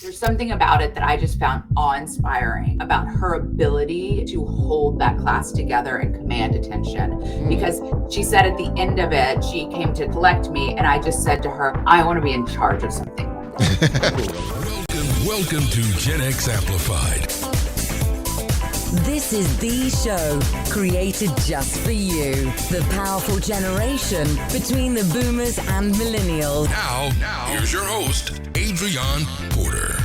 There's something about it that I just found awe-inspiring about her ability to hold that class together and command attention. Because she said at the end of it, she came to collect me, and I just said to her, I want to be in charge of something. Welcome to Gen X Amplified. This is the show created just for you. The powerful generation between the boomers and millennials. Now, here's your host, Adrion Porter.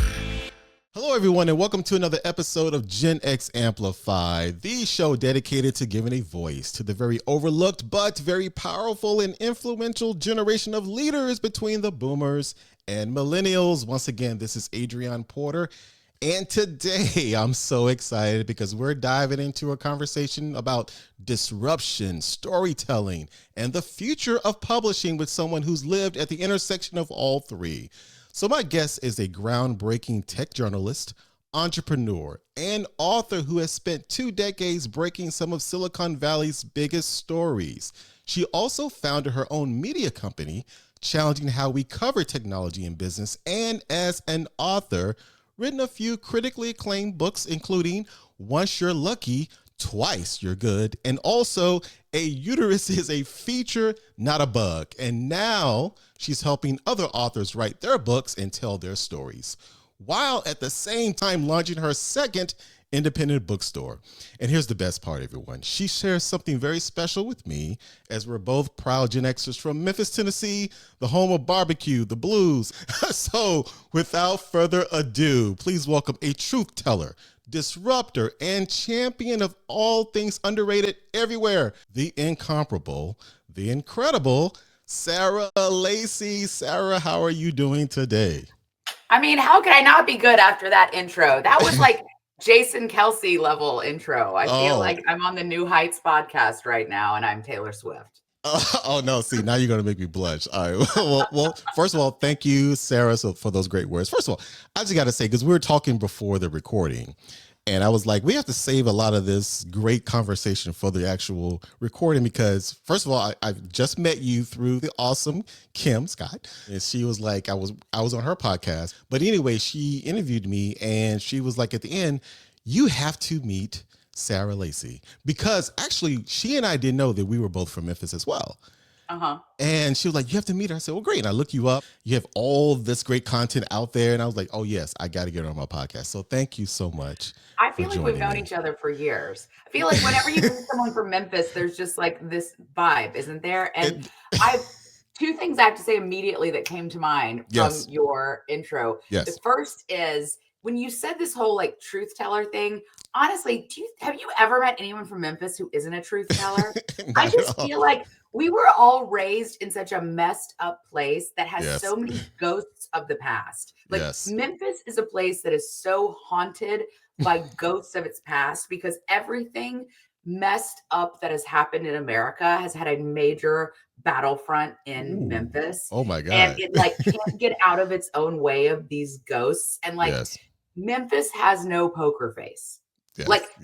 Hello, everyone, and welcome to another episode of Gen X Amplified, the show dedicated to giving a voice to the very overlooked but very powerful and influential generation of leaders between the boomers and millennials. Once again, this is Adrion Porter. And today I'm so excited because we're diving into a conversation about disruption, storytelling, and the future of publishing with someone who's lived at the intersection of all three. So my guest is a groundbreaking tech journalist, entrepreneur, and author who has spent 2 decades breaking some of Silicon Valley's biggest stories. She also founded her own media company, challenging how we cover technology in business, and as an author, written a few critically acclaimed books, including Once You're Lucky, Twice You're Good, and also A Uterus is a Feature, Not a Bug. And now she's helping other authors write their books and tell their stories, while at the same time launching her second independent bookstore. And here's the best part, everyone. She shares something very special with me, as we're both proud Gen Xers from Memphis, Tennessee, the home of barbecue, the blues. So without further ado, please welcome a truth teller, disruptor, and champion of all things underrated everywhere, the incomparable, the incredible Sarah Lacy. Sarah, how are you doing today? I mean, how could I not be good after that intro? That was like Jason Kelsey level intro. I feel like I'm on the New Heights podcast right now, and I'm Taylor Swift. Oh no! See, now you're gonna make me blush. All right. Well, first of all, thank you, Sarah, for those great words. First of all, I just got to say, because we were talking before the recording, and I was like, we have to save a lot of this great conversation for the actual recording, because first of all, I just met you through the awesome Kim Scott, and she was like, I was on her podcast, but anyway, she interviewed me, and she was like, at the end, you have to meet Sarah Lacy, because actually she and I didn't know that we were both from Memphis as well. And she was like, you have to meet her. I said, well, great. And I look you up. You have all this great content out there. And I was like, oh, yes, I got to get her on my podcast. So thank you so much. I feel like we've known each other for years. I feel like whenever you meet someone from Memphis, there's just like this vibe, isn't there? And I've 2 things I have to say immediately that came to mind from your intro. Yes. The first is when you said this whole like truth teller thing. Honestly, have you ever met anyone from Memphis who isn't a truth teller? I just feel like we were all raised in such a messed up place that has so many ghosts of the past. Like Memphis is a place that is so haunted by ghosts of its past, because everything messed up that has happened in America has had a major battlefront in Memphis. Oh my God. And it like can't get out of its own way of these ghosts. And like Memphis has no poker face.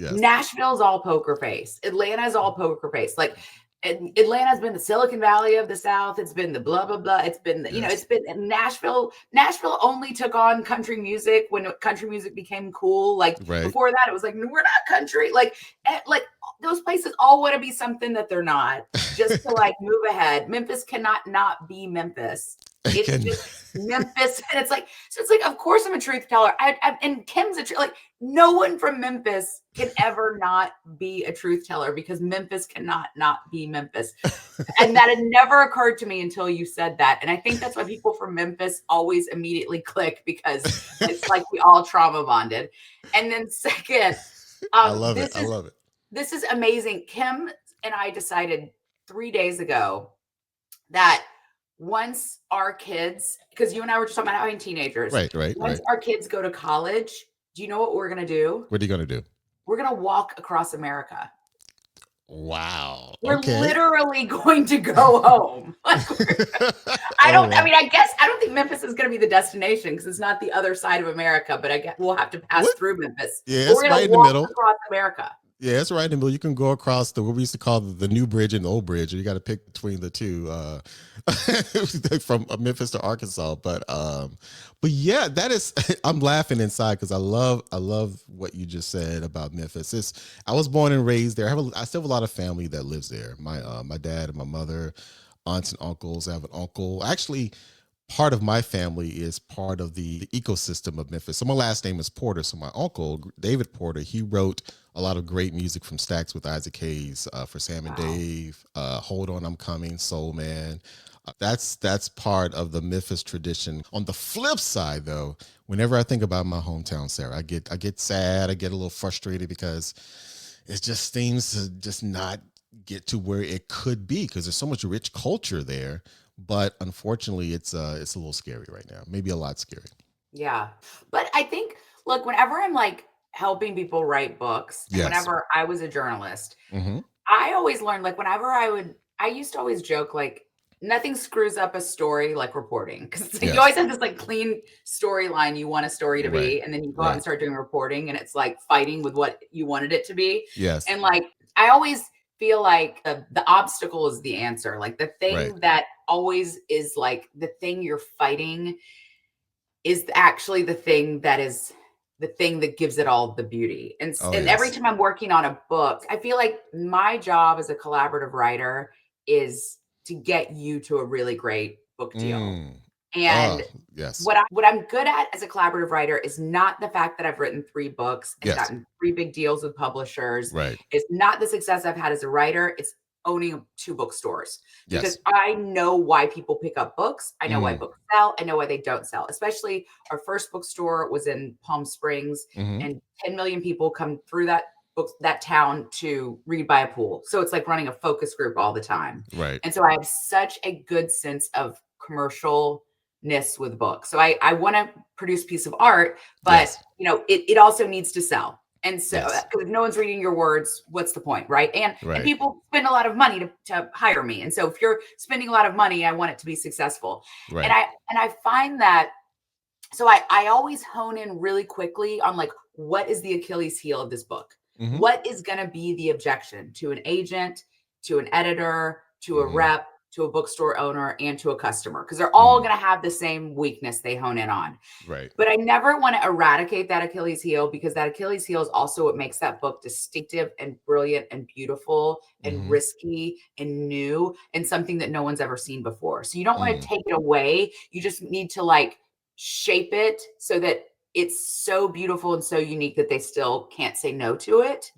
Nashville's all poker face. Atlanta's all poker face. Like Atlanta's been the Silicon Valley of the South. It's been the blah, blah, blah. It's been, it's been Nashville. Nashville only took on country music when country music became cool. Like before that, it was like, we're not country. Like those places all want to be something that they're not, just to like move ahead. Memphis cannot not be Memphis. It's just Memphis. And it's like, of course I'm a truth teller. And Kim's like, no one from Memphis can ever not be a truth teller, because Memphis cannot not be Memphis. And that had never occurred to me until you said that. And I think that's why people from Memphis always immediately click, because it's like we all trauma bonded. And then second, I love it. This is amazing. Kim and I decided 3 days ago that once our kids, because you and I were just talking about having teenagers. Once our kids go to college, do you know what we're going to do? What are you going to do? We're going to walk across America. Wow. We're literally going to go home. I don't think Memphis is going to be the destination, because it's not the other side of America, but we'll have to pass through Memphis. Yeah, it's we're right in the middle. Across America. Yeah, it's right in the middle. You can go across what we used to call the new bridge and the old bridge. You got to pick between the two, from Memphis to Arkansas. But yeah, that is. I'm laughing inside because I love what you just said about Memphis. I was born and raised there. I still have a lot of family that lives there. My dad and my mother, aunts and uncles. I have an uncle. Actually, part of my family is part of the ecosystem of Memphis. So my last name is Porter. So my uncle, David Porter, he wrote a lot of great music from Stacks with Isaac Hayes, for Sam and Dave, Hold On, I'm Coming, Soul Man. That's part of the Memphis tradition. On the flip side, though, whenever I think about my hometown, Sarah, I get sad, I get a little frustrated because it just seems to just not get to where it could be because there's so much rich culture there. But unfortunately, it's a little scary right now. Maybe a lot scary. Yeah. But I think, look, whenever I'm like helping people write books, and whenever I was a journalist, I always learned, like, whenever I used to always joke, like, nothing screws up a story like reporting. Because you always have this like clean storyline you want a story to be. And then you go out and start doing reporting and it's like fighting with what you wanted it to be. Yes. And like, I always feel like the obstacle is the answer. Like the thing that always is like the thing you're fighting is actually the thing that is the thing that gives it all the beauty. And every time I'm working on a book, I feel like my job as a collaborative writer is to get you to a really great book deal. And what I'm good at as a collaborative writer is not the fact that I've written 3 books and gotten 3 big deals with publishers. It's not the success I've had as a writer. It's owning 2 bookstores, because I know why people pick up books. I know why books sell. I know why they don't sell. Especially our first bookstore was in Palm Springs, and 10 million people come through that town to read by a pool. So it's like running a focus group all the time. And so I have such a good sense of commercialness with books. So I want to produce a piece of art, but it also needs to sell. And so if no one's reading your words, what's the point, right? And people spend a lot of money to hire me. And so if you're spending a lot of money, I want it to be successful. And I find that, so I always hone in really quickly on like, what is the Achilles heel of this book? What is going to be the objection to an agent, to an editor, to a rep, to a bookstore owner, and to a customer? Because they're all going to have the same weakness they hone in on. But I never want to eradicate that Achilles heel, because that Achilles heel is also what makes that book distinctive and brilliant and beautiful and risky and new and something that no one's ever seen before. So you don't want to take it away. You just need to like shape it so that it's so beautiful and so unique that they still can't say no to it.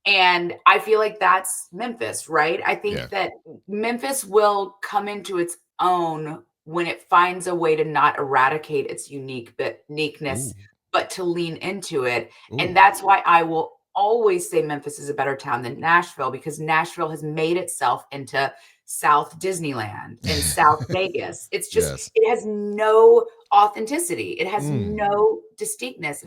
And I feel like that's Memphis, right? I think that Memphis will come into its own when it finds a way to not eradicate its uniqueness, but to lean into it. And that's why I will always say Memphis is a better town than Nashville, because Nashville has made itself into South Disneyland and South Vegas. It's just, it has no authenticity. It has no distinctness.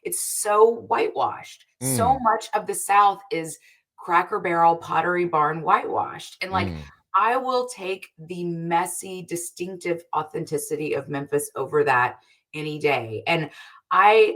It's so whitewashed. So much of the South is Cracker Barrel, Pottery Barn whitewashed. And like, I will take the messy, distinctive authenticity of Memphis over that any day. And I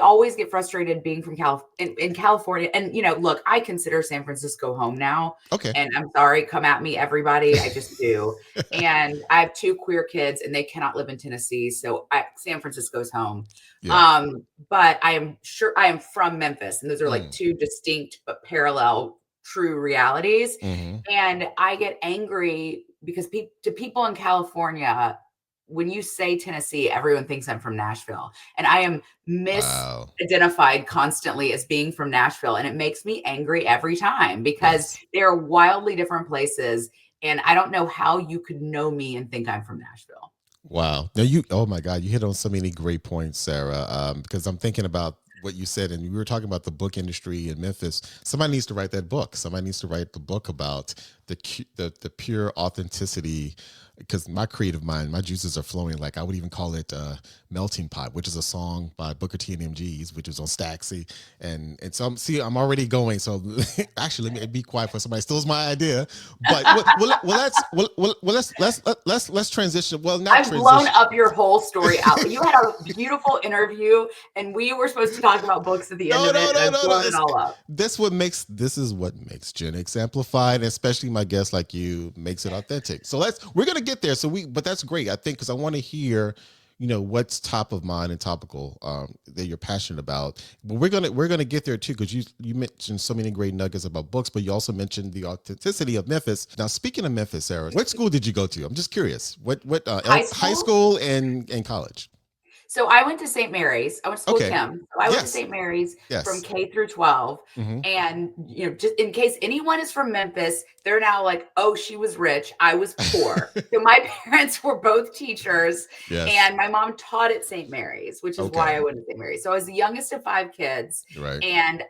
always get frustrated being from in California. And, look, I consider San Francisco home now. And I'm sorry, come at me, everybody. I just do. And I have 2 queer kids and they cannot live in Tennessee. So San Francisco's home. But I am from Memphis. And those are like 2 distinct but parallel true realities. And I get angry because to people in California, when you say Tennessee, everyone thinks I'm from Nashville, and I am misidentified constantly as being from Nashville. And it makes me angry every time, because they're wildly different places. And I don't know how you could know me and think I'm from Nashville. Wow. Now oh my God, you hit on so many great points, Sarah, because I'm thinking about what you said, and we were talking about the book industry in Memphis. Somebody needs to write that book. Somebody needs to write the book about the pure authenticity, because my creative mind, my juices are flowing. Like I would even call it Melting Pot, which is a song by Booker T and MGs, which is on Staxy. And so I'm already going. So actually, let me be quiet for somebody steals my idea. But let's transition. Well, not I've transition. blown up your whole story out. You had a beautiful interview, and we were supposed to talk about books at the end of it. And I've blown it all up. This is what makes Gen X Amplified, and especially my guests like you, makes it authentic. So we're gonna get there. But that's great, I think, because I want to hear, what's top of mind and topical that you're passionate about. But we're gonna get there too, because you mentioned so many great nuggets about books, but you also mentioned the authenticity of Memphis. Now, speaking of Memphis, Sarah, what school did you go to? I'm just curious. What high school and college? So I went to St. Mary's. I went to school with him. So I went to St. Mary's from K through 12. Mm-hmm. And, just in case anyone is from Memphis, they're now like, oh, she was rich. I was poor. So my parents were both teachers. Yes. And my mom taught at St. Mary's, which is why I went to St. Mary's. So I was the youngest of 5 kids. Right. And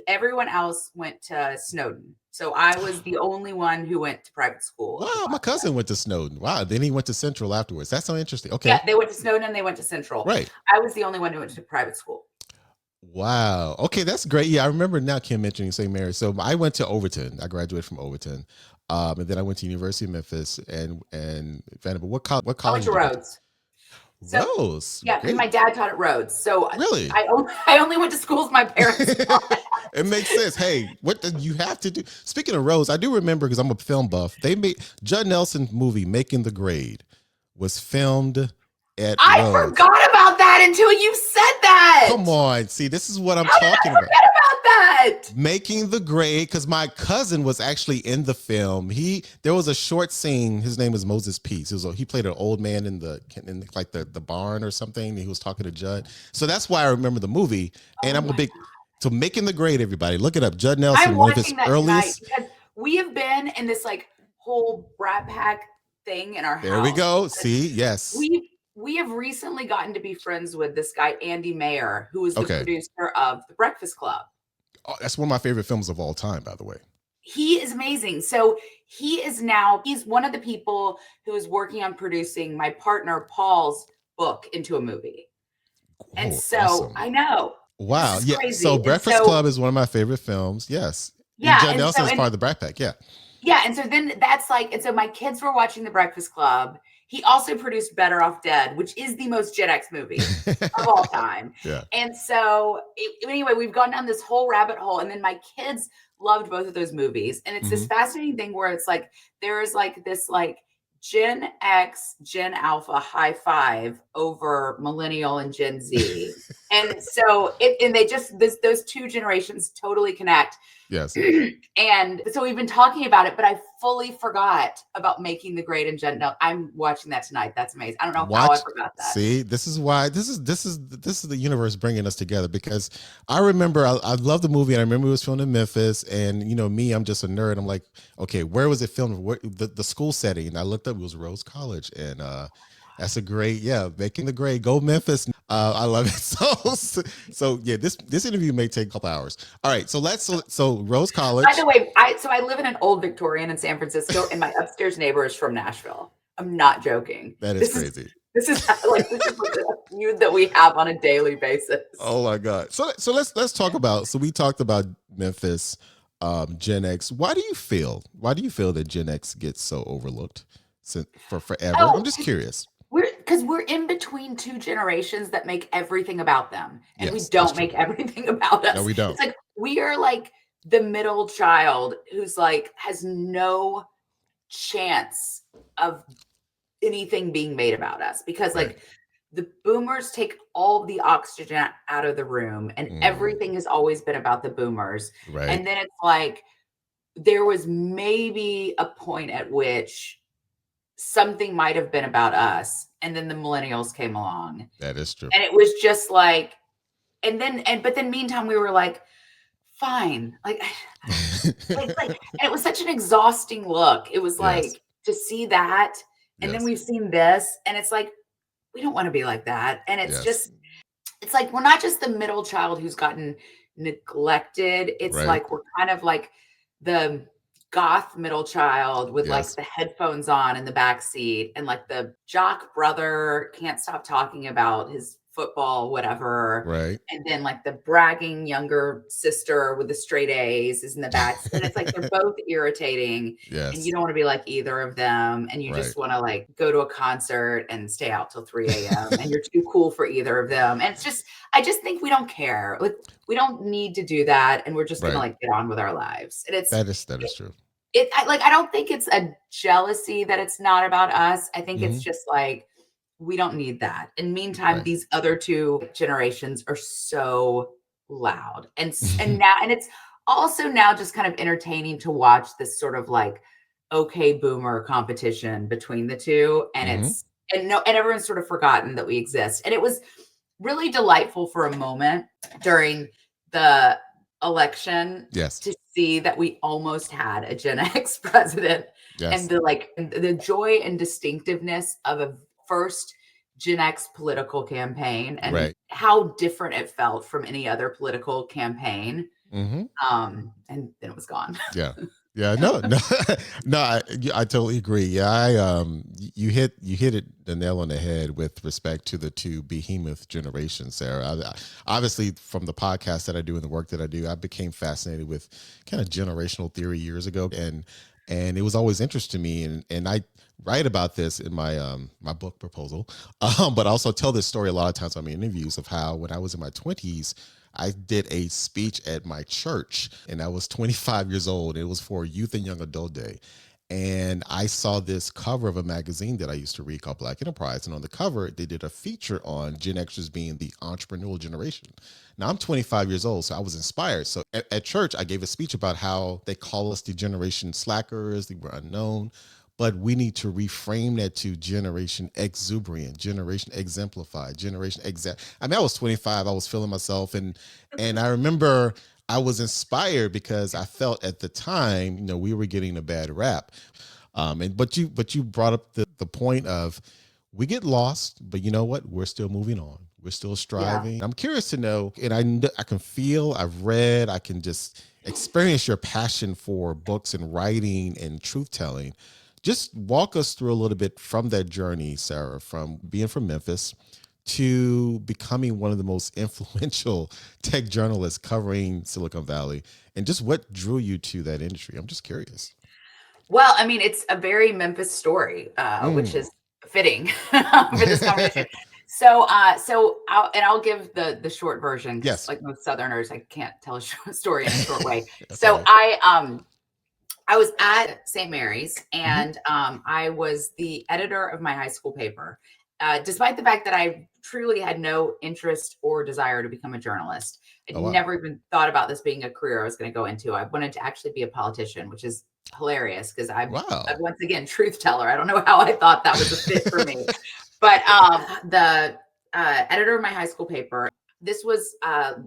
everyone else went to Snowden. So I was the only one who went to private school. Wow, my cousin went to Snowden. Wow, then he went to Central afterwards. That's so interesting. Okay. Yeah, they went to Snowden and they went to Central. Right. I was the only one who went to private school. Wow. Okay, that's great. Yeah, I remember now Kim mentioning St. Mary's. So I went to Overton. I graduated from Overton. And then I went to University of Memphis and Vanderbilt. What college? I went to Rhodes. Rhodes. Yeah, and my dad taught at Rhodes. So really, I only went to schools my parents taught. It makes sense. Hey, what did you have to do? Speaking of Rhodes, I do remember, because I'm a film buff, they made Judd Nelson's movie Making the Grade was filmed at I Rhodes. Forgot about that until you said that. Come on. See, this is what I'm How talking did I forget about that? Making the Grade, because my cousin was actually in the film. There was a short scene. His name was Moses Peace. He played an old man in like the barn or something. He was talking to Judd. So that's why I remember the movie. And I'm a big... So Making the Grade, everybody, look it up. Judd Nelson, I'm one of his watching that earliest. because we have been in this like whole Brat Pack thing in our house. There we go. See, yes. We have recently gotten to be friends with this guy, Andy Mayer, who is the producer of The Breakfast Club. Oh, that's one of my favorite films of all time, by the way. He is amazing. So he's one of the people who is working on producing my partner Paul's book into a movie. And so awesome. I know. Wow. Yeah. Crazy. So Breakfast Club is one of my favorite films. Yes. Yeah. And Judd Nelson is part of the Brat Pack. Yeah. Yeah. And so then so my kids were watching The Breakfast Club. He also produced Better Off Dead, which is the most Gen X movie of all time. Yeah. And so anyway, we've gone down this whole rabbit hole, and then my kids loved both of those movies. And it's this fascinating thing where it's like, there is like this like Gen X, Gen Alpha high five over millennial and Gen Z. And so those two generations totally connect. Yes. And so we've been talking about it, but I fully forgot about Making the Grade and Gen. No, I'm watching that tonight. That's amazing. I don't know how I forgot that. See, this is why this is the universe bringing us together, because I remember I love the movie, and I remember it was filmed in Memphis, and me, I'm just a nerd. I'm like, okay, where was it filmed? The school setting? And I looked up, it was Rhodes College, and that's a great, Making the Grade. Go Memphis. I love it. So yeah, this interview may take a couple hours. All right, so Rhodes College. By the way, I live in an old Victorian in San Francisco, and my upstairs neighbor is from Nashville. I'm not joking. That is crazy. This is the feud that we have on a daily basis. Oh my God. So let's talk about. So we talked about Memphis, Gen X. Why do you feel that Gen X gets so overlooked for forever? I'm just curious. Because we're in between two generations that make everything about them, and we don't make everything about us. No, we don't. It's like we are like the middle child who's like has no chance of anything being made about us, because like the boomers take all the oxygen out of the room, and everything has always been about the boomers. Right. And then it's like there was maybe a point at which something might have been about us, and then the millennials came along. That is true. And it was just like, but then meantime we were like, fine, like, and it was such an exhausting look. It was like to see that, and then we've seen this, and it's like we don't want to be like that. And it's just, it's like we're not just the middle child who's gotten neglected. It's like we're kind of like the goth middle child with like the headphones on in the back seat, and like the jock brother can't stop talking about his football, whatever. Right. And then like the bragging younger sister with the straight A's is in the back. And it's like they're both irritating. Yes. And you don't want to be like either of them. And you just want to like go to a concert and stay out till 3 a.m. and you're too cool for either of them. And it's just, I just think we don't care. Like we don't need to do that. And we're just gonna like get on with our lives. And that is true. I don't think it's a jealousy that it's not about us. I think it's just like, we don't need that. In meantime, these other two generations are so loud. And now, and it's also now just kind of entertaining to watch this sort of like, okay, boomer competition between the two. And and everyone's sort of forgotten that we exist. And it was really delightful for a moment during the election to see that we almost had a Gen X president and the joy and distinctiveness of a first Gen X political campaign and how different it felt from any other political campaign. And then it was gone. I totally agree. You hit it the nail on the head with respect to the two behemoth generations, Sarah. Obviously, from the podcast that I do and the work that I do, I became fascinated with kind of generational theory years ago, and it was always interesting to me, and I write about this in my my book proposal, but I also tell this story a lot of times on my interviews of how when I was in my 20s, I did a speech at my church, and I was 25 years old. It was for Youth and Young Adult Day. And I saw this cover of a magazine that I used to read called Black Enterprise. And on the cover, they did a feature on Gen Xers being the entrepreneurial generation. Now, I'm 25 years old, so I was inspired. So at church, I gave a speech about how they call us the generation slackers, they were unknown. But we need to reframe that to generation exuberant, generation exemplified, generation I mean, I was 25, I was feeling myself. And I remember I was inspired because I felt at the time, we were getting a bad rap. But you brought up the point of we get lost, but you know what? We're still moving on. We're still striving. I'm curious to know, and I can feel, I've read, I can just experience your passion for books and writing and truth telling. Just walk us through a little bit from that journey, Sarah, from being from Memphis to becoming one of the most influential tech journalists covering Silicon Valley, and just what drew you to that industry. I'm just curious. Well, I mean, it's a very Memphis story, which is fitting for this conversation. So I'll give the short version. Yes. Like most Southerners, I can't tell a story in a short way. Right. I was at St. Mary's, and I was the editor of my high school paper, despite the fact that I truly had no interest or desire to become a journalist. I never even thought about this being a career I was going to go into. I wanted to actually be a politician, which is hilarious because I'm once again, truth teller. I don't know how I thought that was a fit for me. But the editor of my high school paper, this was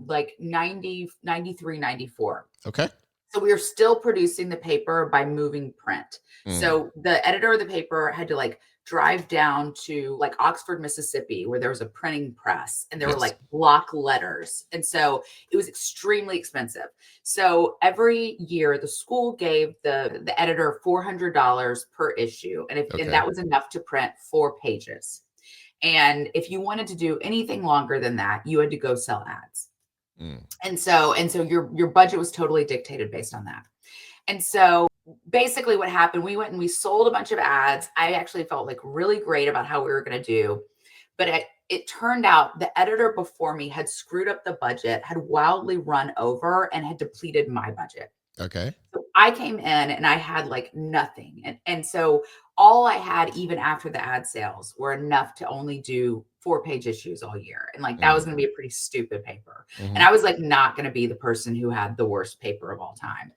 like 93, 94. Okay. So we were still producing the paper by moving print. So the editor of the paper had to like drive down to like Oxford, Mississippi, where there was a printing press and there were like block letters. And so it was extremely expensive. So every year the school gave the editor $400 per issue. And and that was enough to print 4 pages. And if you wanted to do anything longer than that, you had to go sell ads. And so your budget was totally dictated based on that. And so basically what happened, we went and we sold a bunch of ads. I actually felt like really great about how we were going to do, but it turned out the editor before me had screwed up the budget, had wildly run over, and had depleted my budget. Okay. So I came in and I had like nothing. And so all I had, even after the ad sales, were enough to only do 4-page issues all year. And like, that was going to be a pretty stupid paper. And I was like, not going to be the person who had the worst paper of all time.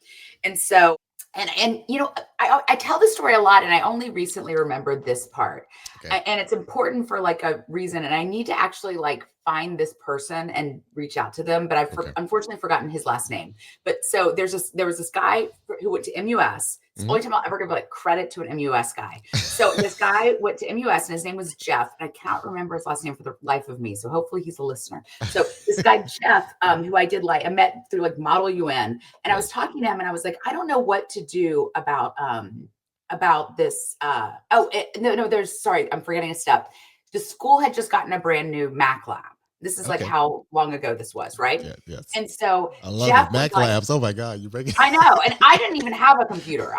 And so, and you know, I tell this story a lot, and I only recently remembered this part. And it's important for like a reason. And I need to actually like find this person and reach out to them, but I've unfortunately forgotten his last name. But so there was this guy who went to MUS, It's the only time I'll ever give like credit to an MUS guy. So this guy went to MUS and his name was Jeff. And I cannot remember his last name for the life of me. So hopefully he's a listener. So this guy, Jeff, who I met through like Model UN. And I was talking to him and I was like, I don't know what to do about this. Sorry, I'm forgetting a step. The school had just gotten a brand new Mac lab. This is like how long ago this was, right? Yeah, yes. And so I love Jeff it. Mac labs. Oh my God, you're breaking. I know, and I didn't even have a computer.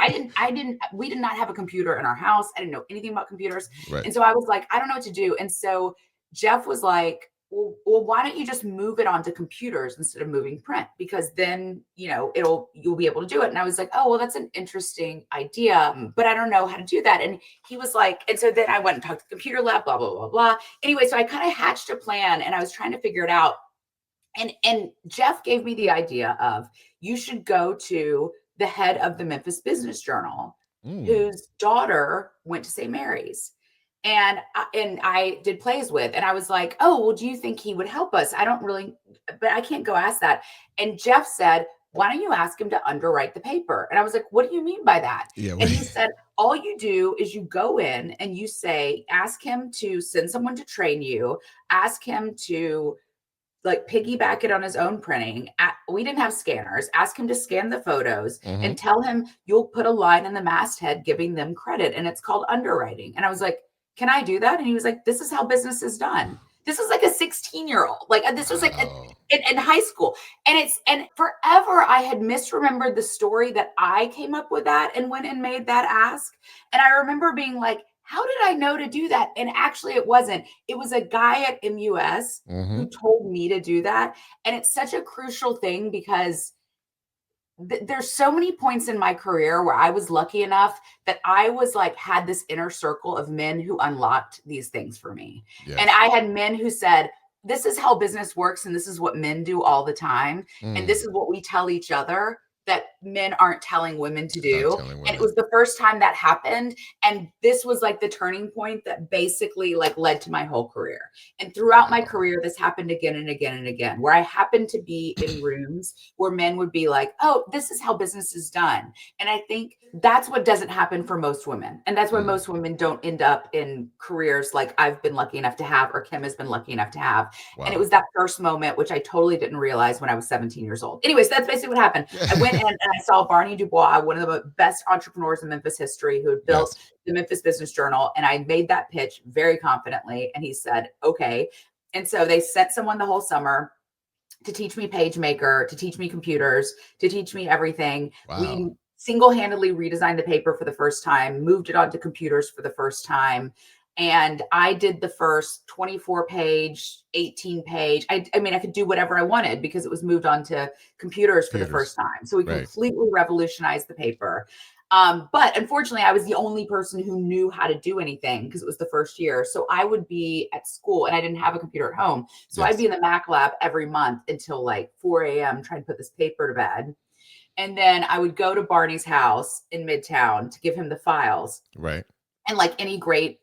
We did not have a computer in our house. I didn't know anything about computers. Right. And so I was like, I don't know what to do. And so Jeff was like, well, why don't you just move it onto computers instead of moving print? Because then, you'll be able to do it. And I was like, oh, well, that's an interesting idea, but I don't know how to do that. And he was like, and so then I went and talked to the computer lab, blah, blah, blah, blah. Anyway, so I kind of hatched a plan and I was trying to figure it out. And Jeff gave me the idea of, you should go to the head of the Memphis Business Journal, whose daughter went to St. Mary's. And I did plays with, and I was like, oh, well, do you think he would help us? I don't really, but I can't go ask that. And Jeff said, why don't you ask him to underwrite the paper? And I was like, what do you mean by that? Yeah, and he said, all you do is you go in and you say, ask him to send someone to train you, ask him to like piggyback it on his own printing. We didn't have scanners. Ask him to scan the photos and tell him you'll put a line in the masthead giving them credit. And it's called underwriting. And I was like, can I do that? And he was like, this is how business is done. This was like a 16-year-old. Like this was like in high school. And forever I had misremembered the story that I came up with that and went and made that ask. And I remember being like, how did I know to do that? And actually it wasn't. It was a guy at MUS who told me to do that. And it's such a crucial thing because there's so many points in my career where I was lucky enough that I was like, had this inner circle of men who unlocked these things for me. Yes. And I had men who said, this is how business works. And this is what men do all the time. And this is what we tell each other that men aren't telling women to do. And it was the first time that happened. And this was like the turning point that basically like led to my whole career. And throughout my career, this happened again and again and again, where I happened to be in rooms where men would be like, oh, this is how business is done. And I think that's what doesn't happen for most women. And that's why most women don't end up in careers like I've been lucky enough to have, or Kim has been lucky enough to have. Wow. And it was that first moment, which I totally didn't realize when I was 17 years old. Anyways, that's basically what happened. I went and I saw Barney Dubois, one of the best entrepreneurs in Memphis history, who had built the Memphis Business Journal. And I made that pitch very confidently. And he said, okay. And so they sent someone the whole summer to teach me PageMaker, to teach me computers, to teach me everything. Wow. We single-handedly redesigned the paper for the first time, moved it onto computers for the first time. And I did the first 24-page, 18-page. I mean, I could do whatever I wanted because it was moved onto computers for the first time. So we completely revolutionized the paper. But unfortunately, I was the only person who knew how to do anything because it was the first year. So I would be at school and I didn't have a computer at home. So I'd be in the Mac lab every month until like 4 a.m. trying to put this paper to bed. And then I would go to Barney's house in Midtown to give him the files. Right. And like any great,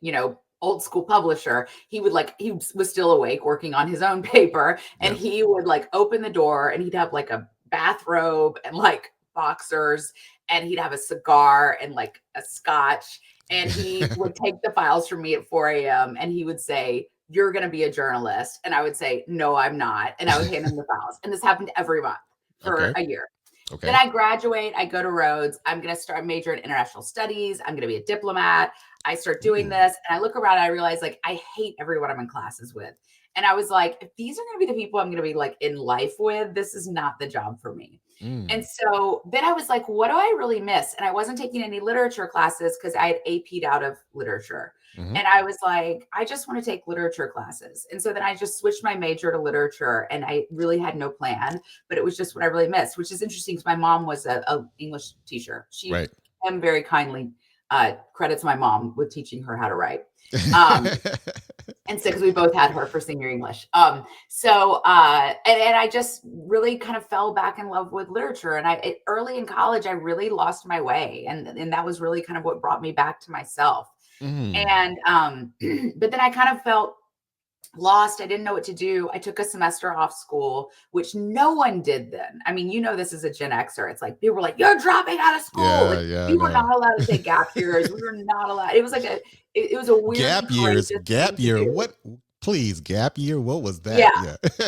old school publisher, he was still awake working on his own paper. And he would like open the door and he'd have like a bathrobe and like boxers, and he'd have a cigar and like a scotch. And he would take the files from me at 4 a.m. and he would say, you're going to be a journalist. And I would say, no, I'm not. And I would hand him the files. And this happened every month for a year. Okay. Then I graduate, I go to Rhodes. I'm going to start major in international studies. I'm going to be a diplomat. I start doing this and I look around and I realize like, I hate everyone I'm in classes with. And I was like, if these are going to be the people I'm going to be like in life with, this is not the job for me. And so then I was like, what do I really miss? And I wasn't taking any literature classes because I had AP'd out of literature. And I was like, I just want to take literature classes. And so then I just switched my major to literature and I really had no plan, but it was just what I really missed, which is interesting because my mom was a English teacher. She very kindly credits my mom with teaching her how to write. And so, because we both had her for senior English. And I just really kind of fell back in love with literature. And early in college, I really lost my way. And that was really kind of what brought me back to myself. And, but then I kind of felt lost. I didn't know what to do. I took a semester off school, which no one did then. I mean, this is a Gen Xer. It's like people were like, "You're dropping out of school." We were not allowed to take gap years. We were not allowed. It was like it was a weird gap years. Gap year. What? Please, gap year. What was that?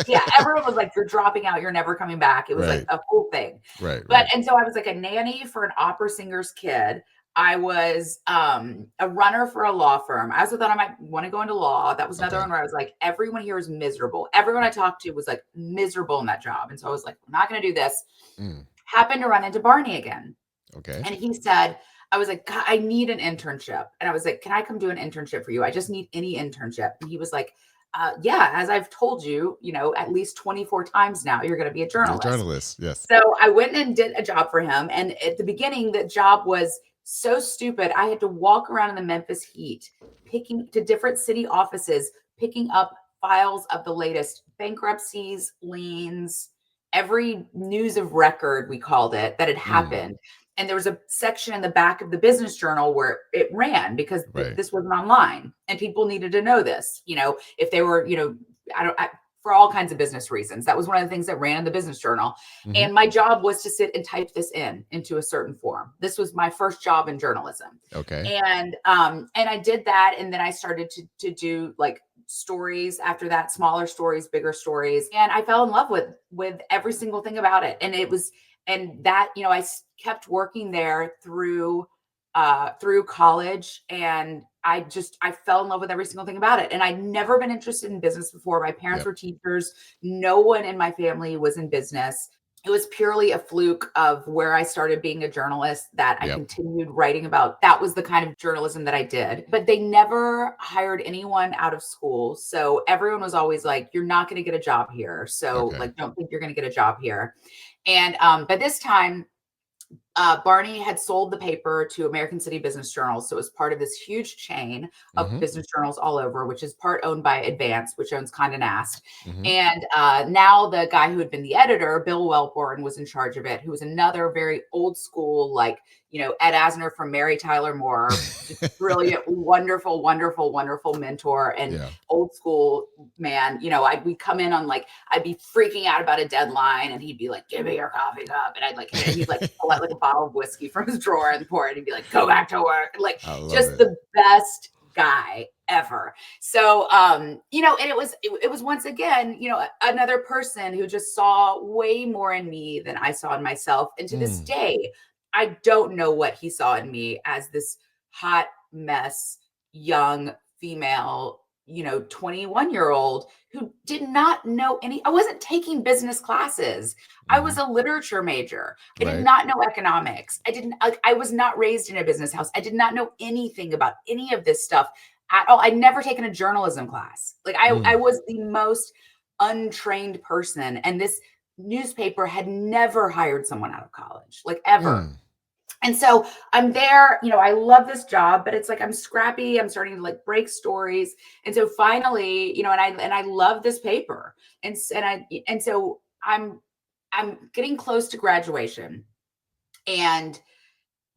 Yeah. Everyone was like, "You're dropping out. You're never coming back." It was like a whole thing. Right. And so I was like a nanny for an opera singer's kid. I was a runner for a law firm. I also thought I might want to go into law. That was another one where I was like, everyone here is miserable. Everyone I talked to was like miserable in that job. And so I was like, I'm not going to do this. Happened to run into Barney again. Okay. And he said, I was like, I need an internship. And I was like, can I come do an internship for you? I just need any internship. And he was like, yeah, as I've told you, at least 24 times now, you're going to be a journalist. You're a journalist, yes. So I went and did a job for him. And at the beginning, the job was so stupid. I had to walk around in the Memphis heat, picking to different city offices, picking up files of the latest bankruptcies, liens, every news of record, we called it, that had happened. And there was a section in the back of the business journal where it ran because this wasn't online and people needed to know this, if they were, for all kinds of business reasons. That was one of the things that ran in the business journal. And my job was to sit and type this into a certain form. This was my first job in journalism. Okay. And I did that. And then I started to do like stories after that, smaller stories, bigger stories. And I fell in love with every single thing about it. And I kept working there through college, and I fell in love with every single thing about it. And I'd never been interested in business before. My parents were teachers. No one in my family was in business. It was purely a fluke of where I started being a journalist that I continued writing about. That was the kind of journalism that I did. But they never hired anyone out of school. So everyone was always like, you're not going to get a job here. So don't think you're going to get a job here. And by this time, Barney had sold the paper to American City Business Journals. So it was part of this huge chain of business journals all over, which is part owned by Advance, which owns Condé Nast. And now the guy who had been the editor, Bill Wellborn, was in charge of it, who was another very old school, like, Ed Asner from Mary Tyler Moore, just brilliant, wonderful, wonderful, wonderful mentor and old school man. We'd come in on I'd be freaking out about a deadline and he'd be like, give me your coffee cup. And he'd pull out like a bottle of whiskey from his drawer and pour it and he'd be like, go back to work. The best guy ever. So, and it was once again, another person who just saw way more in me than I saw in myself. And to this day, I don't know what he saw in me as this hot mess, young female, 21-year-old who did not know I wasn't taking business classes. I was a literature major. I did not know economics. I was not raised in a business house. I did not know anything about any of this stuff at all. I'd never taken a journalism class. I was the most untrained person. And this newspaper had never hired someone out of college, ever. And so I'm there, I love this job, but it's I'm scrappy. I'm starting to break stories. And so finally, and I love this paper. And so I'm getting close to graduation, and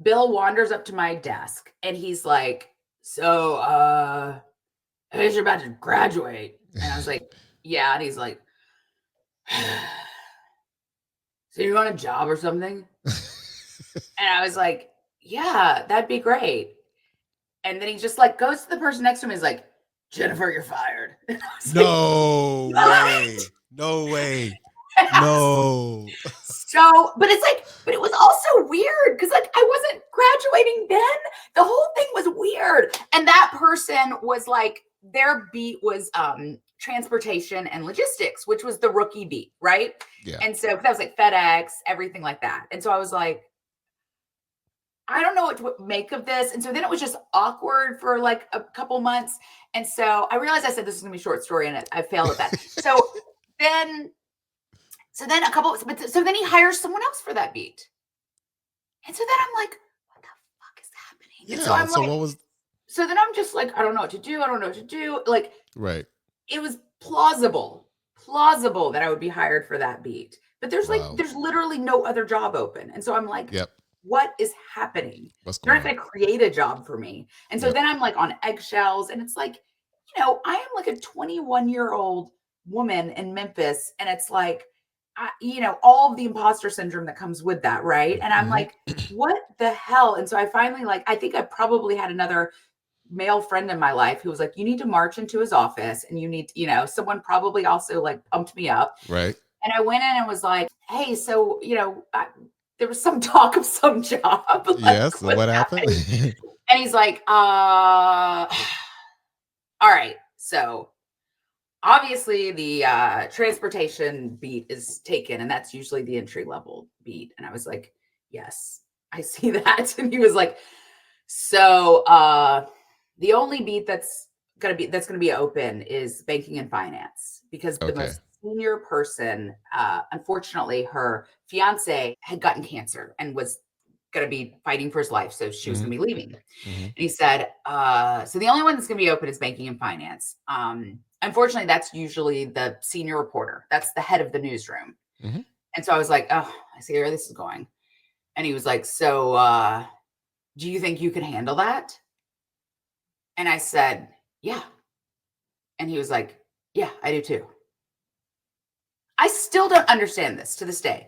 Bill wanders up to my desk and he's like, so, I guess you're about to graduate. And I was like, yeah. And he's like, so you want a job or something? And I was like, yeah, that'd be great. And then he just goes to the person next to him and is like, Jennifer, you're fired. No way. No way. No. So, but it was also weird because I wasn't graduating then. The whole thing was weird. And that person was their beat was transportation and logistics, which was the rookie beat, right? Yeah. And so that was FedEx, everything like that. And so I was like, I don't know what to make of this. And so then it was just awkward for a couple months. And so I realized I said this is gonna be a short story and I failed at that. So then he hires someone else for that beat. And so then I'm like, what the fuck is happening? Yeah, and so I'm so then I'm just I don't know what to do. I don't know what to do. Right. It was plausible that I would be hired for that beat. But there's there's literally no other job open. And so I'm like, what is happening? They're not going to create a job for me. And so then I'm on eggshells, and it's I am like a 21-year-old woman in Memphis, and it's like, all of the imposter syndrome that comes with that, right? And I'm like, what the hell? And so I finally, I think I probably had another male friend in my life who was like, you need to march into his office, and you need, someone probably also pumped me up. Right. And I went in and was like, hey, so, there was some talk of some job. Yes. So what happened? And he's like, all right. So obviously the transportation beat is taken, and that's usually the entry level beat. And I was like, yes, I see that. And he was like, so the only beat that's gonna be open is banking and finance, because the most senior person, unfortunately, her fiance had gotten cancer and was going to be fighting for his life. So she was going to be leaving. And he said, so the only one that's going to be open is banking and finance. Unfortunately, that's usually the senior reporter. That's the head of the newsroom. And so I was like, oh, I see where this is going. And he was like, so do you think you could handle that? And I said, yeah. And he was like, yeah, I do too. I still don't understand this to this day.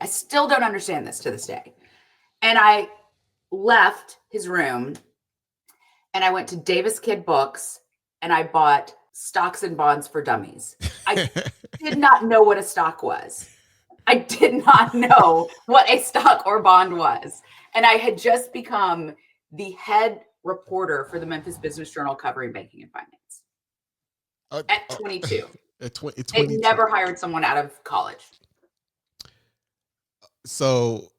And I left his room and I went to Davis Kid Books and I bought Stocks and Bonds for Dummies. I did not know what a stock was. I did not know what a stock or bond was. And I had just become the head reporter for the Memphis Business Journal covering banking and finance at 22. At 22. They never hired someone out of college. So,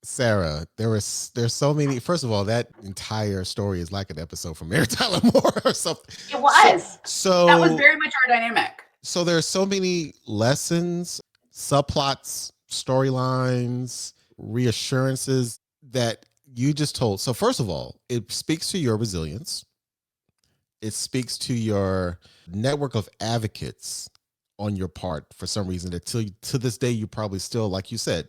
Sarah, there's so many. First of all, that entire story is like an episode from Mary Tyler Moore or something. It was. So that was very much our dynamic. So there's so many lessons, subplots, storylines, reassurances that you just told. So first of all, it speaks to your resilience. It speaks to your network of advocates on your part for some reason that to this day, you probably still, like you said,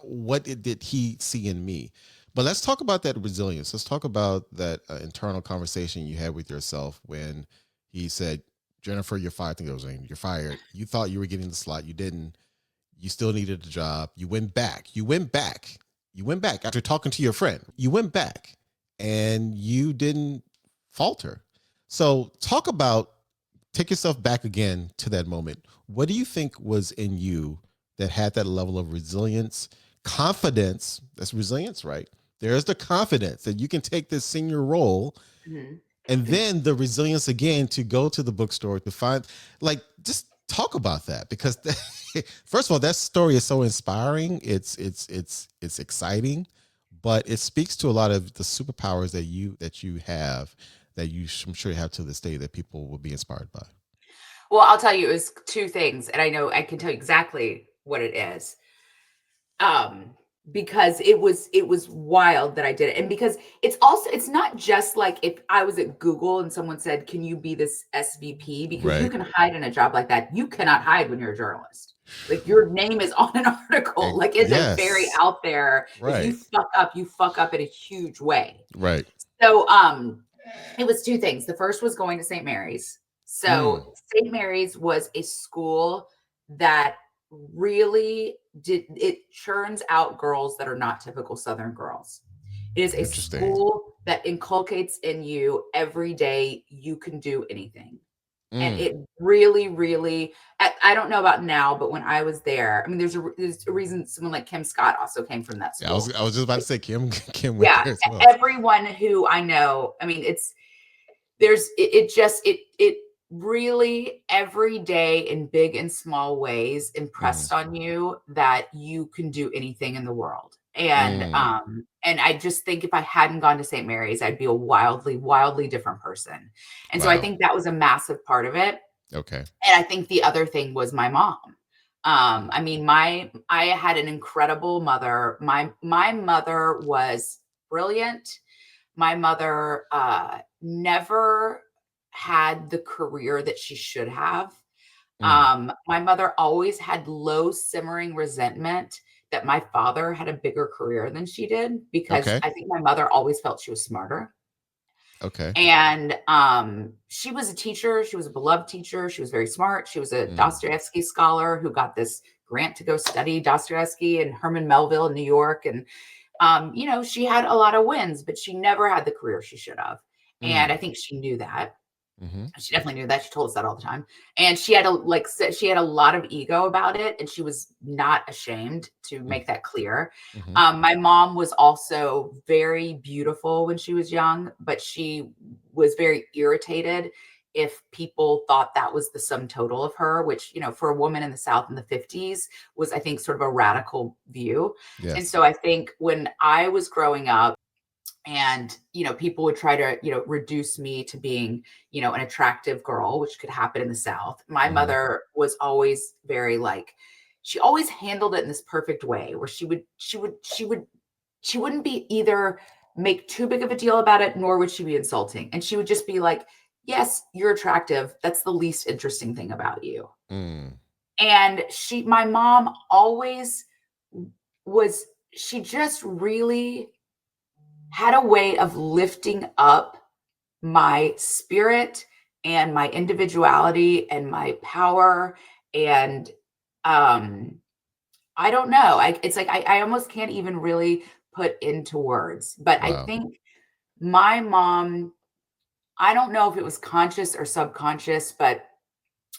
what did he see in me? But let's talk about that resilience. Let's talk about that internal conversation you had with yourself when he said, Jennifer, you're fired. I think it was you're fired. You thought you were getting the slot. You didn't. You still needed a job. You went back after talking to your friend. You went back and you didn't falter. So take yourself back again to that moment. What do you think was in you that had that level of resilience, confidence? That's resilience, right? There's the confidence that you can take this senior role, and then the resilience again to go to the bookstore to find, just talk about that, because first of all, that story is so inspiring. It's exciting, but it speaks to a lot of the superpowers that you have, that I'm sure you have to this day, that people will be inspired by. Well, I'll tell you, it was two things, and I know I can tell you exactly what it is. Because it was wild that I did it. And because it's not just like if I was at Google and someone said, can you be this SVP? Because you can hide in a job like that. You cannot hide when you're a journalist. Like, your name is on an article. Like, it's very out there. If you fuck up in a huge way. Right. So it was two things. The first was going to St. Mary's. So St. Mary's was a school that really churns out girls that are not typical Southern girls. It is a school that inculcates in you every day you can do anything. And it really, really, I don't know about now, but when I was there, I mean, there's a reason someone like Kim Scott also came from that school. Yeah, I was just about to say Kim went there as well. Everyone who I know, I mean, it really every day in big and small ways impressed on you that you can do anything in the world. And I just think if I hadn't gone to St. Mary's, I'd be a wildly, wildly different person. And so I think that was a massive part of it. Okay. And I think the other thing was my mom. I mean, I had an incredible mother. My mother was brilliant. My mother never had the career that she should have. My mother always had low simmering resentment that my father had a bigger career than she did, because I think my mother always felt she was smarter. Okay. And she was a teacher. She was a beloved teacher. She was very smart. She was a Dostoevsky scholar who got this grant to go study Dostoevsky and Herman Melville in New York. And, she had a lot of wins, but she never had the career she should have. And I think she knew that. She definitely knew that. She told us that all the time. And she had she had a lot of ego about it, and she was not ashamed to make that clear. My mom was also very beautiful when she was young, but she was very irritated if people thought that was the sum total of her, which, for a woman in the South in the 50s was, I think, sort of a radical view. Yes. And so I think when I was growing up, and, people would try to, reduce me to being, an attractive girl, which could happen in the South. My mother was always very she always handled it in this perfect way where she wouldn't be either make too big of a deal about it, nor would she be insulting. And she would just be like, yes, you're attractive. That's the least interesting thing about you. And my mom always she just really had a way of lifting up my spirit and my individuality and my power. And I don't know. It's like I almost can't even really put into words. But Wow. I think my mom, I don't know if it was conscious or subconscious, but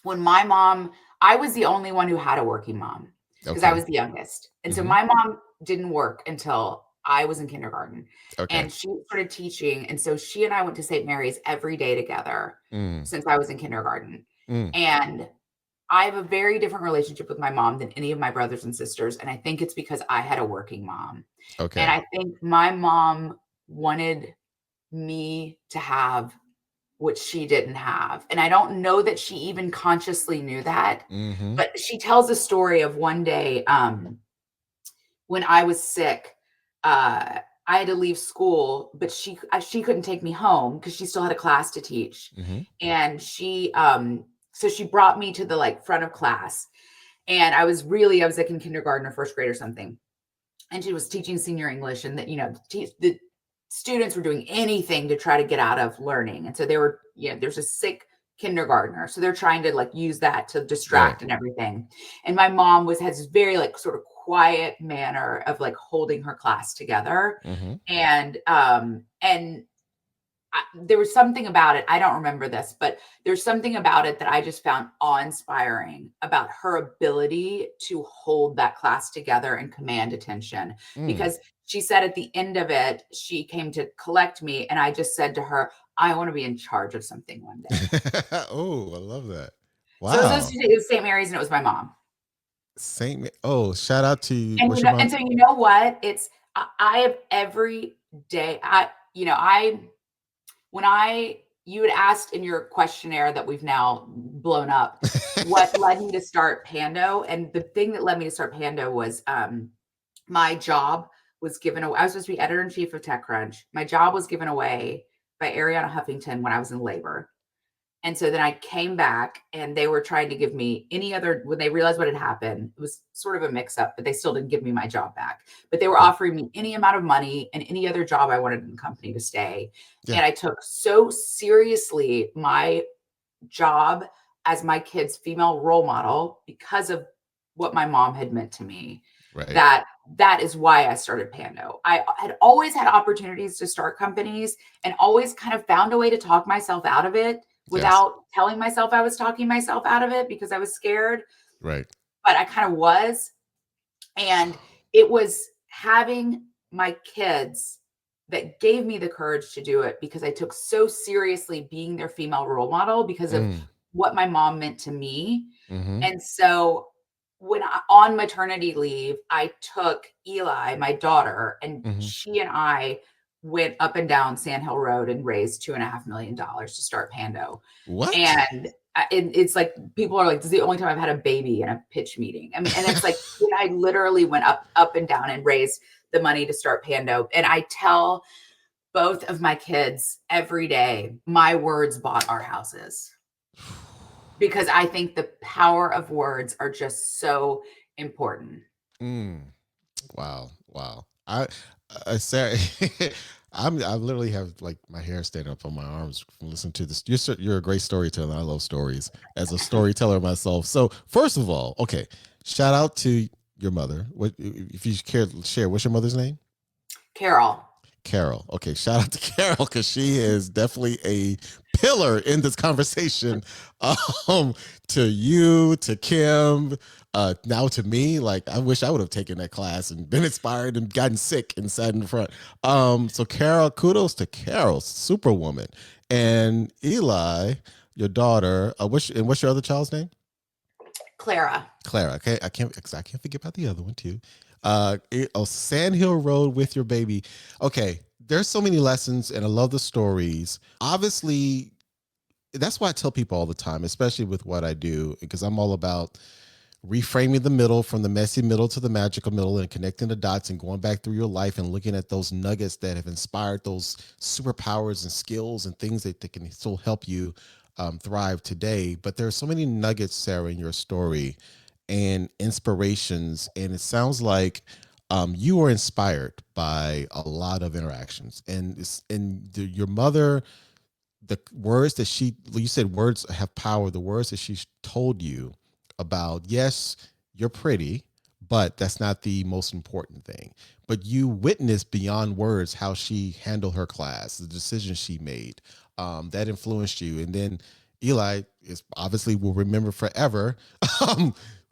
when my mom, I was the only one who had a working mom because I was the youngest. And so my mom didn't work until I was in kindergarten. And she started teaching. And so she and I went to St. Mary's every day together since I was in kindergarten. And I have a very different relationship with my mom than any of my brothers and sisters. And I think it's because I had a working mom. And I think my mom wanted me to have what she didn't have. And I don't know that she even consciously knew that. But she tells a story of one day when I was sick. I had to leave school, but she couldn't take me home because she still had a class to teach. And so she brought me to the front of class, and I was like in kindergarten or first grade or something. And she was teaching senior English, and the students were doing anything to try to get out of learning. And so they were, there's a sick kindergartner. So they're trying to use that to distract and everything. And my mom has this very sort of quiet manner of holding her class together. And there was something about it. I don't remember this, but there's something about it that I just found awe-inspiring about her ability to hold that class together and command attention. Because she said at the end of it, she came to collect me, and I just said to her, I want to be in charge of something one day. Oh, I love that. Wow. So it was St. Mary's, and it was my mom. Shout out to you. And so you know what? I have every day. You had asked in your questionnaire that we've now blown up, what led me to start Pando. And the thing that led me to start Pando was my job was given away. I was supposed to be editor-in-chief of TechCrunch. My job was given away by Ariana Huffington when I was in labor. And so then I came back, and they were trying to give me when they realized what had happened, it was sort of a mix-up, but they still didn't give me my job back. But they were offering me any amount of money and any other job I wanted in the company to stay. And I took so seriously my job as my kid's female role model because of what my mom had meant to me. That is why I started Pando. I had always had opportunities to start companies and always kind of found a way to talk myself out of it without telling myself I was talking myself out of it because I was scared. But I kind of was. And it was having my kids that gave me the courage to do it, because I took so seriously being their female role model because of what my mom meant to me. And so when on maternity leave, I took Eli, my daughter, and she and I went up and down Sand Hill Road and raised $2.5 million to start Pando. What? And it's like, people are like, this is the only time I've had a baby in a pitch meeting. I mean, and it's like, I literally went up and down and raised the money to start Pando. And I tell both of my kids every day, my words bought our houses. Because I think the power of words are just so important. Wow. Sarah, I literally have like my hair standing up on my arms from listening to this. You're a great storyteller. I love stories as a storyteller myself. So first of all, okay, shout out to your mother. What, if you care to share, what's your mother's name? Carol. Okay, shout out to Carol because she is definitely a pillar in this conversation. To you, to Kim, now to me. Like, I wish I would have taken that class and been inspired and gotten sick and sat in front. So Carol, kudos to Carol, superwoman, and Eli, your daughter. What's your other child's name? Clara. Okay, I can't forget about the other one too. Sand Hill Road with your baby. Okay, there's so many lessons, and I love the stories. Obviously, that's why I tell people all the time, especially with what I do, because I'm all about reframing the middle, from the messy middle to the magical middle, and connecting the dots and going back through your life and looking at those nuggets that have inspired those superpowers and skills and things that can still help you thrive today. But there are so many nuggets, Sarah, in your story and inspirations, and it sounds like you were inspired by a lot of interactions, and your mother, the words that you said words have power. The words that she told you about, yes, you're pretty, but that's not the most important thing. But you witnessed beyond words how she handled her class, the decisions she made, that influenced you, and then Eli is obviously will remember forever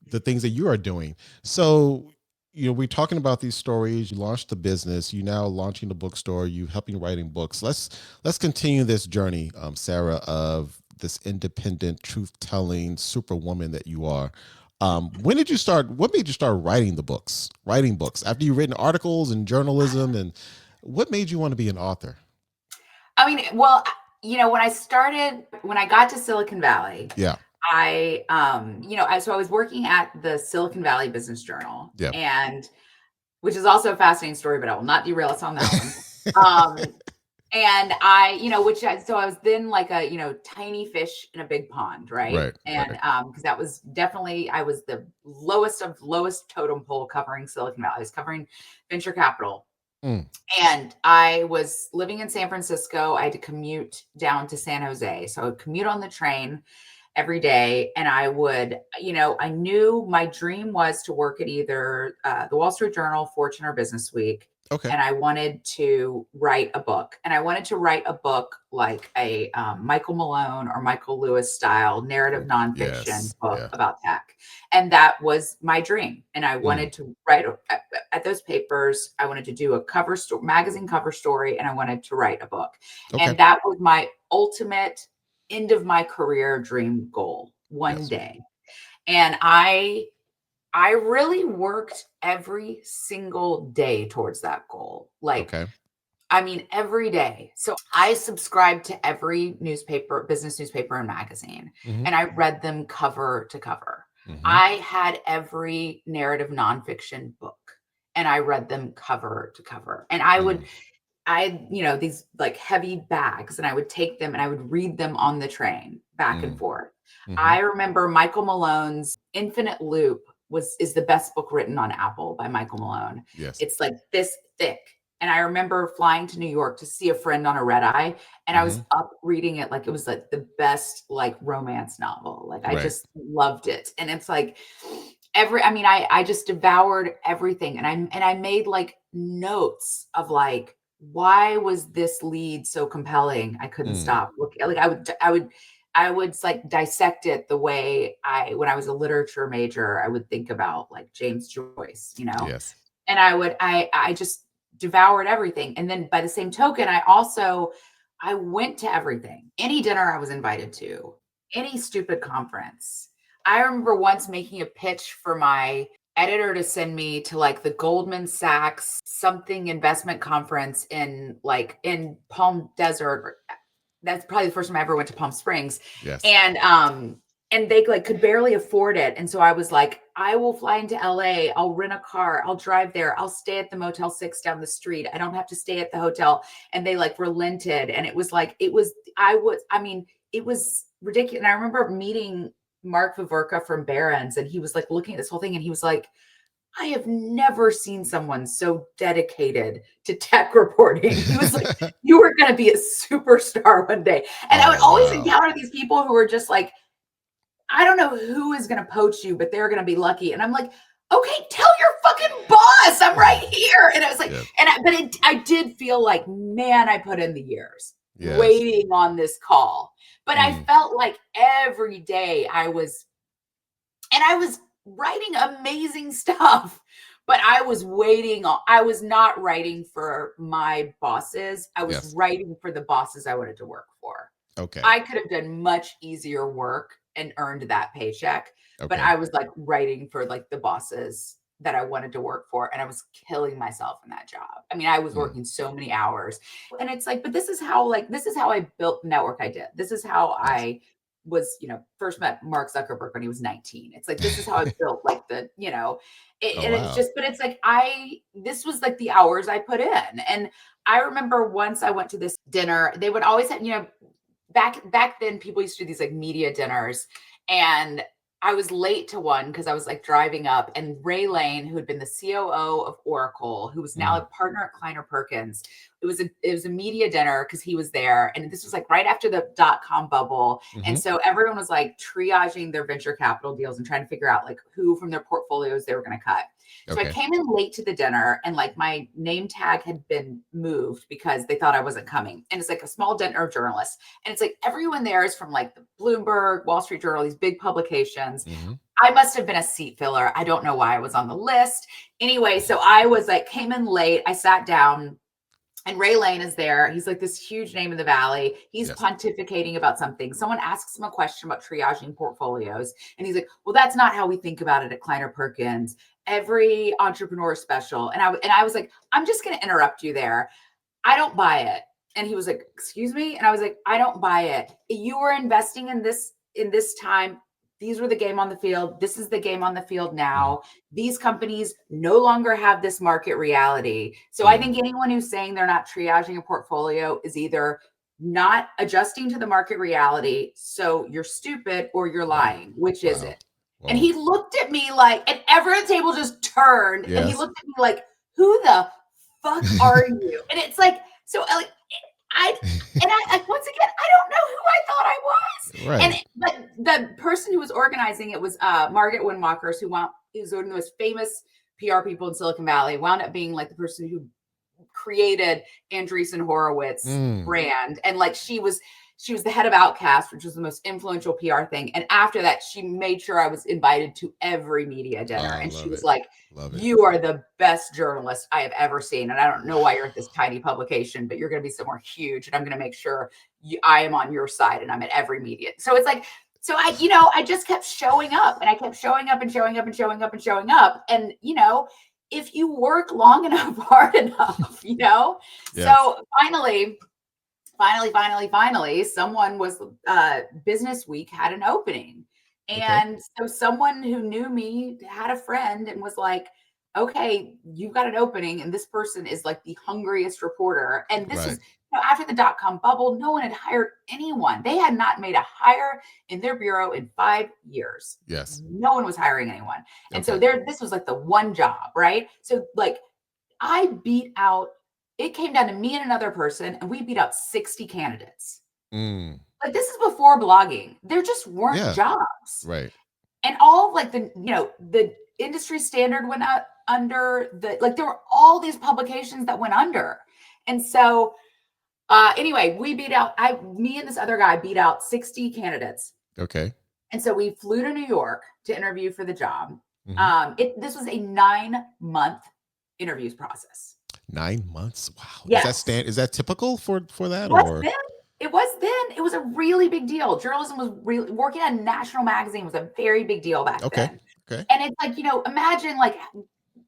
the things that you are doing. So, we're talking about these stories. You launched the business. You now launching the bookstore. You helping writing books. Let's continue this journey, Sarah, of this independent, truth-telling superwoman that you are. When did you start? What made you start writing books after you've written articles and journalism? And what made you want to be an author? I mean, well, when I got to Silicon Valley, yeah. I was working at the Silicon Valley Business Journal, and which is also a fascinating story, but I will not derail us on that one. And I was then like a, tiny fish in a big pond. Right. And, cause that was definitely, I was the lowest totem pole covering Silicon Valley. I was covering venture capital. And I was living in San Francisco. I had to commute down to San Jose. So I would commute on the train every day. And I would, I knew my dream was to work at either the Wall Street Journal, Fortune, or BusinessWeek. Okay. And I wanted to write a book. And I wanted to write a book like a Michael Malone or Michael Lewis style narrative nonfiction book about tech. And that was my dream. And I wanted to write at those papers. I wanted to do a magazine cover story, and I wanted to write a book. Okay. And that was my ultimate end of my career dream goal one day. And I really worked every single day towards that goal. I mean, every day. So I subscribed to every business newspaper and magazine, and I read them cover to cover. I had every narrative nonfiction book, and I read them cover to cover. And I would, these like heavy bags, and I would take them and I would read them on the train back and forth. I remember Michael Malone's Infinite Loop is the best book written on Apple by Michael Malone. Yes. It's like this thick. And I remember flying to New York to see a friend on a red eye, and I was up reading it like it was like the best like romance novel. Like I just loved it. And it's like I just devoured everything. And I made like notes of like, why was this lead so compelling? I couldn't stop looking. Like I would like dissect it the way when I was a literature major, I would think about like James Joyce, Yes. And I just devoured everything. And then by the same token, I went to everything, any dinner I was invited to, any stupid conference. I remember once making a pitch for my editor to send me to like the Goldman Sachs something investment conference in Palm Desert. That's probably the first time I ever went to Palm Springs. Yes. And they like could barely afford it. And so I was like, I will fly into LA. I'll rent a car. I'll drive there. I'll stay at the Motel 6 down the street. I don't have to stay at the hotel. And they like relented. And it was ridiculous. And I remember meeting Mark Viverka from Barron's, and he was like looking at this whole thing, and he was like, I have never seen someone so dedicated to tech reporting. He was like, you were going to be a superstar one day. And I would always encounter these people who were just like, I don't know who is going to poach you, but they're going to be lucky. And I'm like, okay, tell your fucking boss I'm right here. And I was like, I did feel like, man, I put in the years waiting on this call. But I felt like every day I was writing amazing stuff, but I was not writing for my bosses. I was writing for the bosses I wanted to work for. Okay. I could have done much easier work and earned that paycheck, but I was like writing for like the bosses that I wanted to work for. And I was killing myself in that job. I mean, I was working so many hours, and it's like, but this is how I built the network I did. This is how I was, first met Mark Zuckerberg when he was 19. It's like, this is how I built like it's just, but it's like, this was like the hours I put in. And I remember once I went to this dinner, they would always have, back then people used to do these like media dinners, and I was late to one because I was like driving up, and Ray Lane, who had been the COO of Oracle, who was now a partner at Kleiner Perkins, it was a media dinner because he was there. And this was like right after the .com bubble. And so everyone was like triaging their venture capital deals and trying to figure out like who from their portfolios they were going to cut. So I came in late to the dinner, and like my name tag had been moved because they thought I wasn't coming. And it's like a small dinner of journalists. And it's like everyone there is from like the Bloomberg, Wall Street Journal, these big publications. I must have been a seat filler. I don't know why I was on the list. Anyway, so I was like, came in late. I sat down. And Ray Lane is there. He's like this huge name in the Valley. He's pontificating about something. Someone asks him a question about triaging portfolios. And he's like, well, that's not how we think about it at Kleiner Perkins. Every entrepreneur is special. And I was like, I'm just going to interrupt you there. I don't buy it. And he was like, excuse me? And I was like, I don't buy it. You were investing in this time. These were the game on the field. This is the game on the field now. These companies no longer have this market reality. So I think anyone who's saying they're not triaging a portfolio is either not adjusting to the market reality, so you're stupid, or you're lying. Which is it? Wow. And he looked at me like, and everyone at the table just turned, and he looked at me like, who the fuck are you? And it's like, so like, once again, I don't know who I thought I was. Right. But the person who was organizing it was Margaret Windwalkers, who was one of the most famous PR people in Silicon Valley, wound up being like the person who created Andreessen Horowitz brand. And like she was the head of Outcast, which was the most influential PR thing. And after that, she made sure I was invited to every media dinner. And she was like, you are the best journalist I have ever seen. And I don't know why you're at this tiny publication, but you're going to be somewhere huge. And I'm going to make sure I am on your side, and I'm at every media. So it's like, I just kept showing up, and I kept showing up and showing up and showing up and showing up. And, if you work long enough, hard enough, So finally, someone was BusinessWeek had an opening. And so someone who knew me had a friend and was like, okay, you've got an opening, and this person is like the hungriest reporter. And this was after the .com bubble, no one had hired anyone. They had not made a hire in their bureau in 5 years. Yes. No one was hiring anyone. And so this was like the one job, right? So like it came down to me and another person, and we beat out 60 candidates. Like, this is before blogging. There just weren't jobs. Right. And all of like the industry standard went under there were all these publications that went under. And so anyway, me and this other guy beat out 60 candidates. Okay. And so we flew to New York to interview for the job. This was a 9-month interviews process. 9 months. Wow. Yes. Is that typical for that? It was a really big deal. Journalism was really working on a national magazine was a very big deal back then. Okay. And it's like, imagine like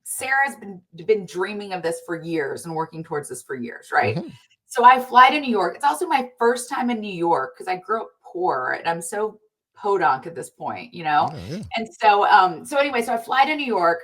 Sarah's been dreaming of this for years and working towards this for years. Right. So I fly to New York. It's also my first time in New York because I grew up poor, and I'm so podunk at this point, And so, anyway, so I fly to New York.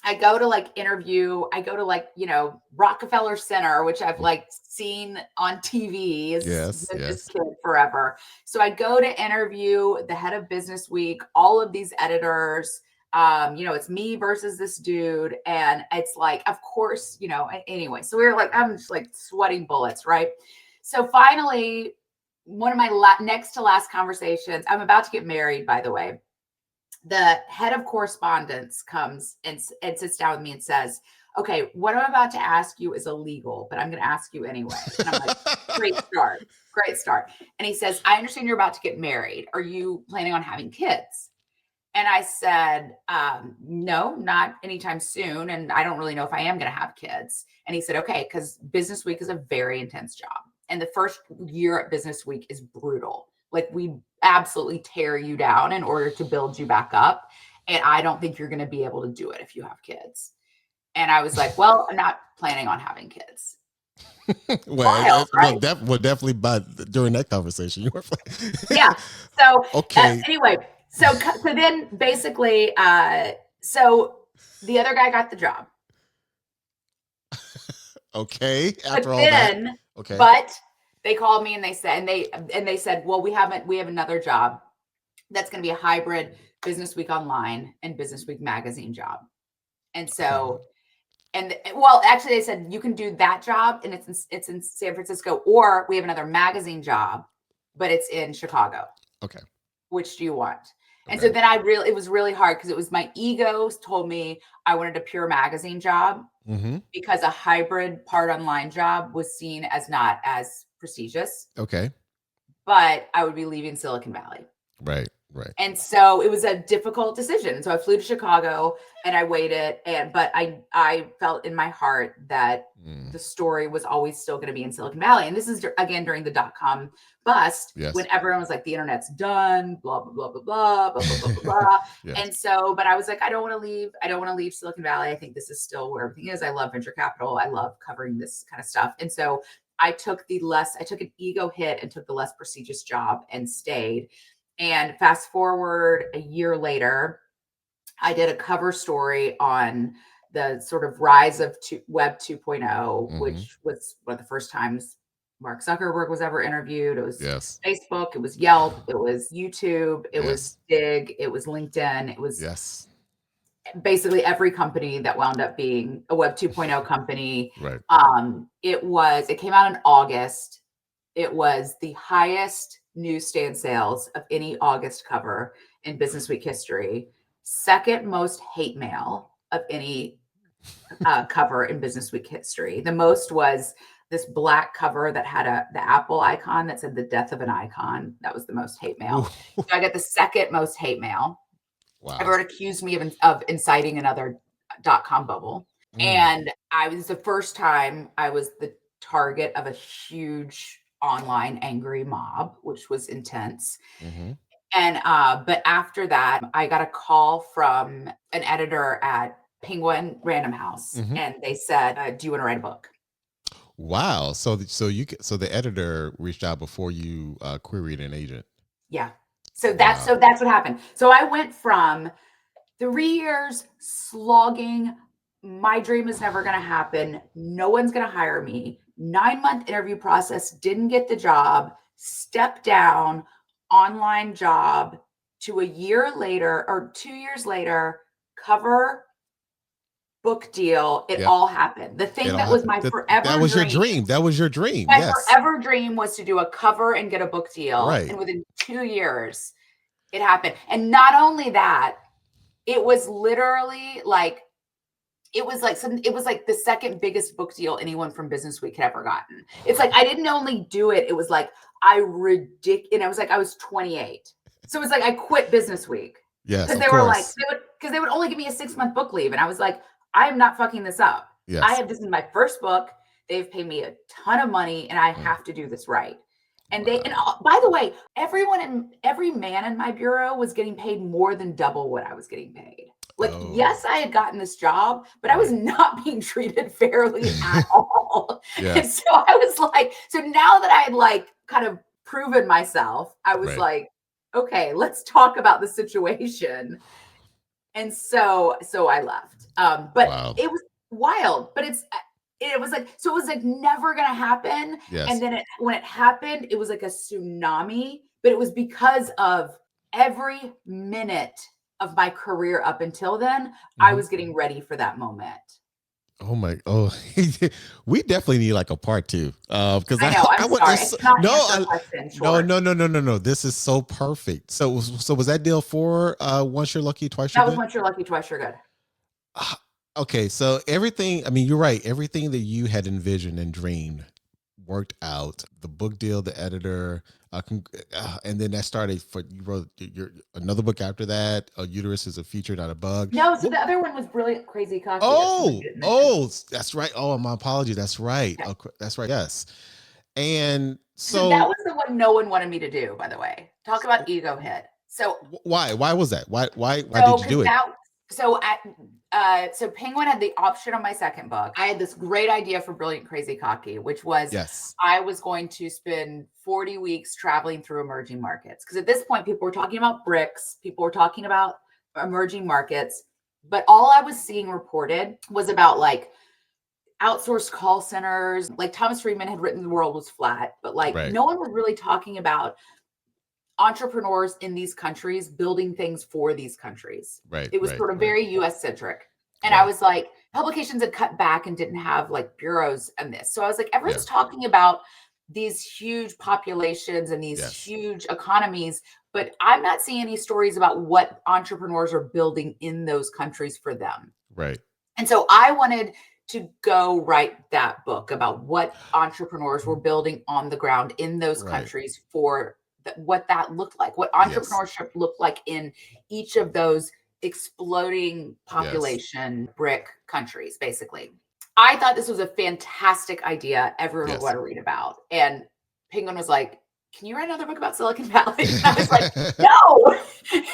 I go to like interview. I go to Rockefeller Center, which I've like seen on TV as this kid forever. So I go to interview the head of BusinessWeek, all of these editors. It's me versus this dude. And it's like, of course, anyway, so we were like, I'm just like sweating bullets. Right. So finally, one of my next to last conversations, I'm about to get married, by the way. The head of correspondence comes and sits down with me and says, okay, what I'm about to ask you is illegal, but I'm going to ask you anyway. And I'm like, great start. And he says, I understand you're about to get married. Are you planning on having kids? And I said, no, not anytime soon. And I don't really know if I am going to have kids. And he said, okay, because Business Week is a very intense job. And the first year at Business Week is brutal. Like, we absolutely tear you down in order to build you back up. And I don't think you're going to be able to do it if you have kids. And I was like, well, I'm not planning on having kids. Well, definitely during that conversation, you were playing. Yeah. So, okay. Anyway, so then basically, so the other guy got the job. Okay. But they called me and they said, well, we have another job that's going to be a hybrid Business Week Online and Business Week Magazine job. And so, actually they said you can do that job and it's in San Francisco, or we have another magazine job, but it's in Chicago. Okay. Which do you want? And so then it was really hard because it was my ego told me I wanted a pure magazine job because a hybrid part online job was seen as not as prestigious. Okay. But I would be leaving Silicon Valley. Right. And so it was a difficult decision. So I flew to Chicago and I waited, but I felt in my heart that the story was always still going to be in Silicon Valley. And this is again during the .com bust, when everyone was like, the internet's done, blah, blah, blah, blah, blah, blah, blah, blah, blah. Yes. And so, but I was like, I don't want to leave. I don't want to leave Silicon Valley. I think this is still where everything is. I love venture capital. I love covering this kind of stuff. And so I took an ego hit and took the less prestigious job and stayed. And fast forward a year later, I did a cover story on the sort of rise of Web 2.0, which was one of the first times Mark Zuckerberg was ever interviewed. It was Facebook, it was Yelp, it was YouTube, it was Dig, it was LinkedIn, it was basically every company that wound up being a Web 2.0 company. Right. It came out in August. It was the highest newsstand sales of any August cover in Business Week history. Second most hate mail of any cover in Business Week history. The most was this black cover that had the Apple icon that said the death of an icon. That was the most hate mail. So I got the second most hate mail. Wow. Everyone accused me of inciting another .com bubble. And I was the first time I was the target of a huge online angry mob, which was intense. And but after that, I got a call from an editor at Penguin Random House, and they said, "Do you want to write a book?" Wow! So the editor reached out before you queried an agent. Yeah. So that's what happened. So I went from 3 years slogging. My dream is never going to happen. No one's going to hire me. 9-month interview process, didn't get the job, step down, online job, to a year later or 2 years later, cover, book deal. It all happened. The thing that was my forever dream. That was your dream. That was your dream. My forever dream was to do a cover and get a book deal. Right. And within 2 years, it happened. And not only that, it was literally like, it was like the second biggest book deal anyone from Business Week had ever gotten. It's like, I didn't only do it. It was like, and I was like, I was 28. So it was like, I quit Business Week. Yes. Because they were like, because they would only give me a 6-month book leave. And I was like, I am not fucking this up. Yes. This is my first book. They've paid me a ton of money and I have to do this right. And by the way, every man in my bureau was getting paid more than double what I was getting paid. Like, yes, I had gotten this job, but I was not being treated fairly at all. And so I was like, so now that I had like kind of proven myself, I was like, okay, let's talk about the situation. And so I left. But it was wild, but it was like never going to happen. Yes. And then when it happened, it was like a tsunami, but it was because of every minute of my career up until then, I was getting ready for that moment. We definitely need like a part 2. Because I know, I'm sorry. It's not answer question, sure. No. This is so perfect. So was that deal for Once You're Lucky, Twice You're Good? That was Once You're Lucky, Twice You're Good. Okay, so everything, I mean, you're right. Everything that you had envisioned and dreamed worked out. The book deal, the editor, and then that started for, you wrote another book after that. Uterus is a Feature, Not a Bug. No, so the other one was Brilliant Crazy Cocky. That's right. Oh, my apology. That's right. Okay. That's right. Yes. And so that was the one no one wanted me to do, by the way. Talk about ego hit. So why was that? Why did you do it? So Penguin had the option on my second book. I had this great idea for Brilliant Crazy Cocky, which was I was going to spend 40 weeks traveling through emerging markets. Because at this point, people were talking about BRICS, people were talking about emerging markets, but all I was seeing reported was about like outsourced call centers. Like Thomas Friedman had written The World Was Flat, but like no one was really talking about entrepreneurs in these countries building things for these countries. It was sort of very US centric. And I was like, publications had cut back and didn't have like bureaus and this. So I was like, everyone's talking about these huge populations and these huge economies, but I'm not seeing any stories about what entrepreneurs are building in those countries for them. And so I wanted to go write that book about what entrepreneurs were building on the ground in those countries for what that looked like, what entrepreneurship looked like in each of those exploding population BRIC countries, basically. I thought this was a fantastic idea everyone would want to read about. And Penguin was like, can you write another book about Silicon Valley? And I was like, no.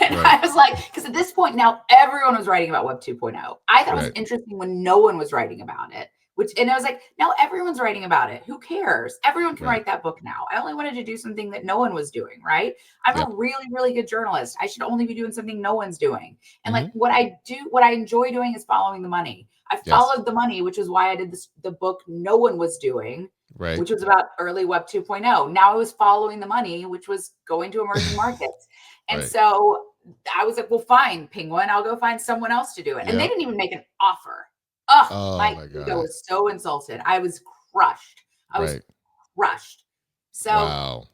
And I was like, because at this point now, everyone was writing about Web 2.0. I thought it was interesting when no one was writing about it. And I was like, now everyone's writing about it. Who cares? Everyone can write that book now. I only wanted to do something that no one was doing, right? I'm a really, really good journalist. I should only be doing something no one's doing. And like what I enjoy doing is following the money. I followed the money, which is why I did the book no one was doing, which was about early Web 2.0. Now I was following the money, which was going to emerging markets. And so I was like, well, fine, Penguin, I'll go find someone else to do it. And they didn't even make an offer. My ego was so insulted. I was crushed. I was crushed. So,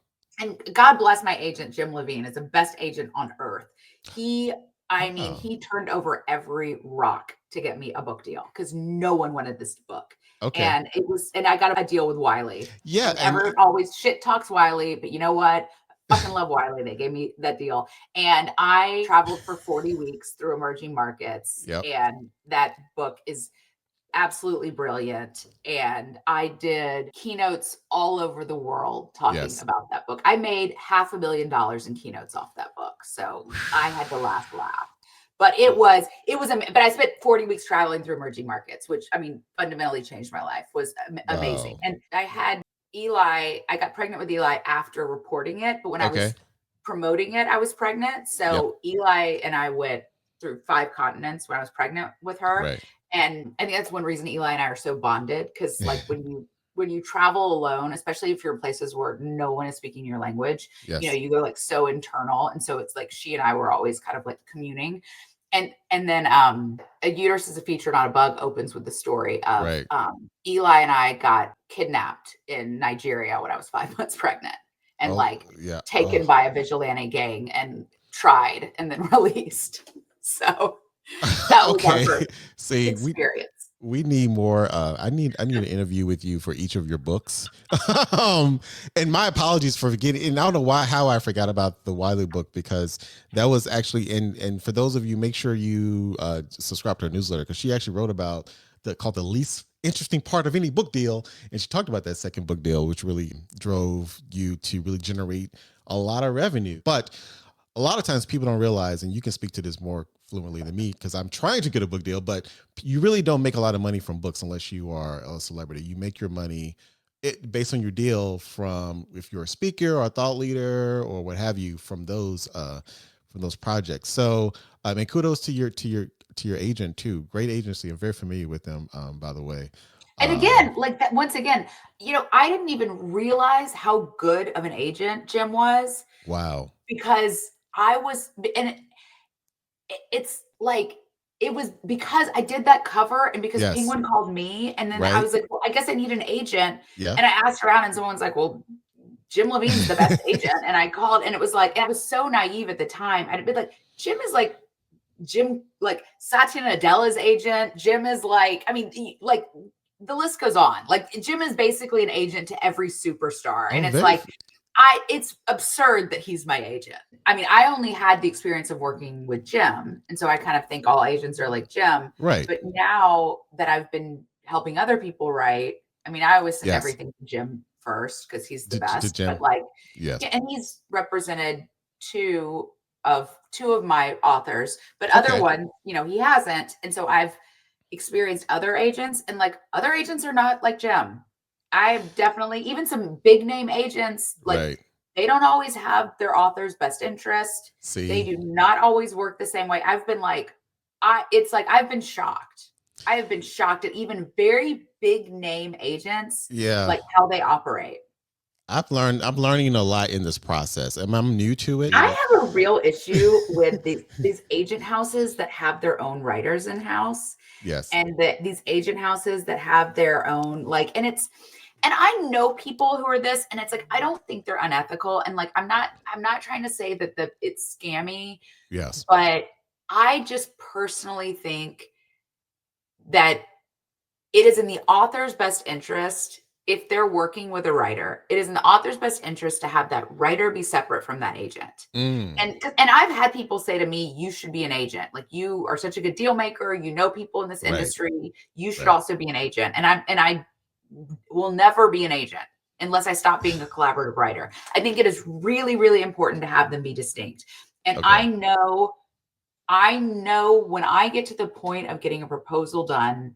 and God bless my agent, Jim Levine, is the best agent on earth. He turned over every rock to get me a book deal because no one wanted this book. And I got a deal with Wiley. And everyone always shit talks Wiley, but you know what? Fucking love Wiley. They gave me that deal. And I traveled for 40 weeks through emerging markets. And that book is absolutely brilliant. And I did keynotes all over the world talking about that book. I made $500,000 in keynotes off that book. So I had the last laugh. But but I spent 40 weeks traveling through emerging markets, which I mean, fundamentally changed my life, was amazing. And I had Eli, I got pregnant with Eli after reporting it, but when I was promoting it, I was pregnant. So Eli and I went through 5 continents when I was pregnant with her. And I think that's one reason Eli and I are so bonded, because like when you travel alone, especially if you're in places where no one is speaking your language, you know, you go like so internal. And so it's like she and I were always kind of like communing. And then A Uterus is a Feature, Not a Bug opens with the story of Eli and I got kidnapped in Nigeria when I was 5 months pregnant and taken by a vigilante gang and tried and then released. So that was our first experience. We need more. I need an interview with you for each of your books. And my apologies for forgetting. And I don't know how I forgot about the Wiley book, because that was actually and for those of you, make sure you subscribe to her newsletter, because she actually wrote about called the least interesting part of any book deal, and she talked about that second book deal, which really drove you to really generate a lot of revenue. But a lot of times people don't realize, and you can speak to this more fluently than me, because I'm trying to get a book deal, but you really don't make a lot of money from books unless you are a celebrity. You make your money based on your deal from if you're a speaker or a thought leader or what have you from those projects. So and kudos to your agent too. Great agency. I'm very familiar with them, by the way. And again, like that, once again, you know, I didn't even realize how good of an agent Jim was. Wow. Because I was, and it's like, it was because I did that cover and because Yes. Penguin called me, and then Right. I was like, well, I guess I need an agent. Yeah. And I asked around and someone's like, well, Jim Levine's the best agent. And I called, and it was like, I was so naive at the time. I'd be like, Jim is like Satya Nadella's agent. Jim is like, I mean, like the list goes on. Like Jim is basically an agent to every superstar. And it's like, it's absurd that he's my agent. I mean, I only had the experience of working with Jim. And so I kind of think all agents are like Jim. Right. But now that I've been helping other people write, I mean, I always send everything to Jim first because he's the best. But like, and he's represented two of my authors, but other ones, he hasn't. And so I've experienced other agents, and like other agents are not like Jim. I've definitely, even some big name agents, like they don't always have their author's best interest. They do not always work the same way. I've been like, I've been shocked. I have been shocked at even very big name agents, like how they operate. I'm learning a lot in this process, and I'm new to it. I have a real issue with these agent houses that have their own writers in house. Yes. And these agent houses that have their own, like, and I know people who are this, and it's like, I don't think they're unethical. And like, I'm not trying to say that it's scammy. Yes. But I just personally think that it is in the author's best interest, if they're working with a writer, it is in the author's best interest to have that writer be separate from that agent. And I've had people say to me, you should be an agent. Like, you are such a good deal maker. You know people in this industry. You should also be an agent. And I will never be an agent unless I stop being a collaborative writer. I think it is really, really important to have them be distinct. And I know when I get to the point of getting a proposal done,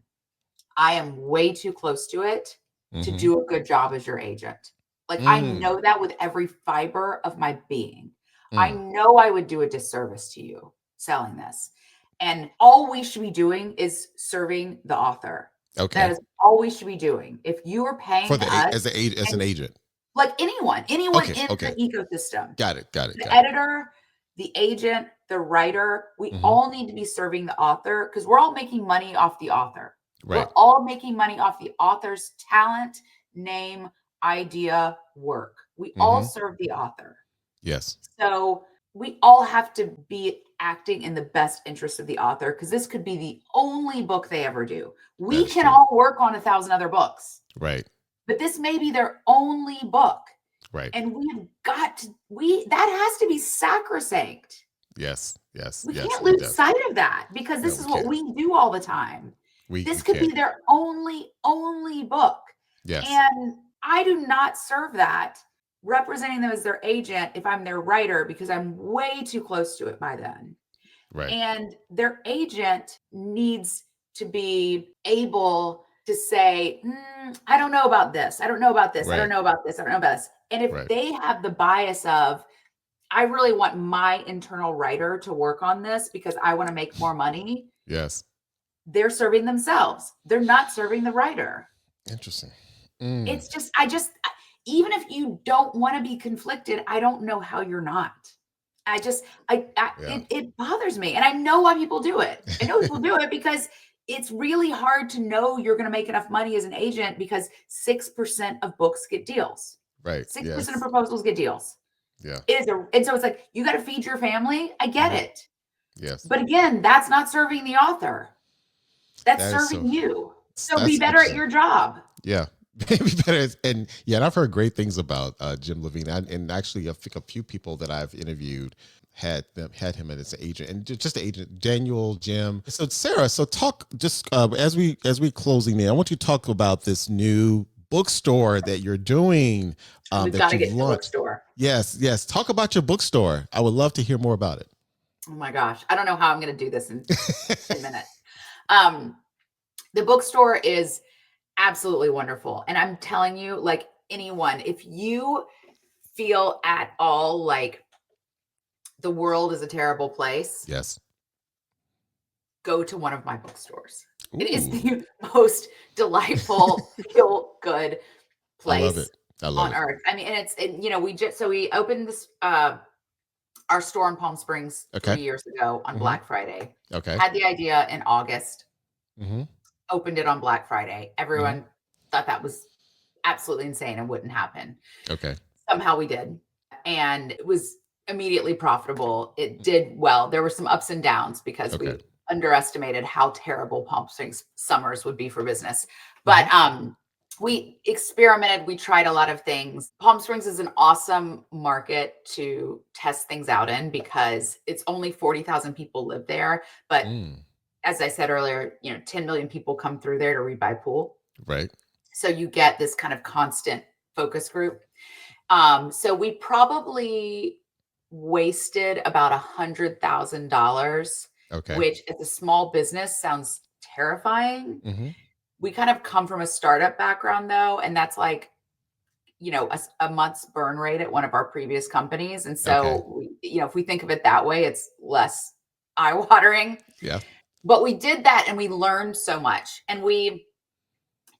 I am way too close to it to do a good job as your agent. Like, I know that with every fiber of my being. I know I would do a disservice to you selling this. And all we should be doing is serving the author. Okay. That is all we should be doing. If you are paying us as an agent. Like anyone in the ecosystem. Got it. The editor, the agent, the writer, we all need to be serving the author, because we're all making money off the author. Right. We're all making money off the author's talent, name, idea, work. We all serve the author. Yes. So we all have to be acting in the best interest of the author, because this could be the only book they ever do. We can all work on 1,000 other books. Right. But this may be their only book. Right. And that has to be sacrosanct. Yes. We can't lose sight of that, because this is what we do all the time. This could be their only book. Yes. And I do not serve that, representing them as their agent, if I'm their writer, because I'm way too close to it by then. Right. And their agent needs to be able to say, I don't know about this. I don't know about this. I don't know about this. I don't know about this. And if they have the bias of, I really want my internal writer to work on this because I want to make more money. Yes. They're serving themselves. They're not serving the writer. Interesting. It's just, even if you don't want to be conflicted, I don't know how you're not. It bothers me. And I know why people do it. I know people do it because it's really hard to know you're going to make enough money as an agent, because 6% of books get deals. Right. 6% of proposals get deals. Yeah. And so it's like, you got to feed your family. I get it. Yes. But again, that's not serving the author. That's serving you. So be better at your job. Yeah. Be better. And I've heard great things about Jim Levine. And actually, I think a few people that I've interviewed had him as an agent, and just the agent, Daniel, Jim. So Sarah, talk just as we closing in, I want you to talk about this new bookstore that you're doing. We've got to get to the bookstore. Yes. Talk about your bookstore. I would love to hear more about it. Oh my gosh. I don't know how I'm going to do this in 10 minutes. The bookstore is absolutely wonderful. And I'm telling you, like, anyone, if you feel at all like the world is a terrible place, yes, go to one of my bookstores. Ooh. It is the most delightful, feel good place on earth. I mean, and we opened this our store in Palm Springs 3 years ago on Black Friday. Had the idea in August. Opened it on Black Friday. Everyone thought that was absolutely insane and wouldn't happen. Somehow we did. And it was immediately profitable. It did well. There were some ups and downs because we underestimated how terrible Palm Springs summers would be for business. But we experimented. We tried a lot of things. Palm Springs is an awesome market to test things out in because it's only 40,000 people live there. But as I said earlier, 10 million people come through there to read by pool. Right. So you get this kind of constant focus group. So we probably wasted about $100,000, which as a small business sounds terrifying. We kind of come from a startup background though. And that's like, a month's burn rate at one of our previous companies. And so, if we think of it that way, it's less eye-watering. Yeah. But we did that and we learned so much. And we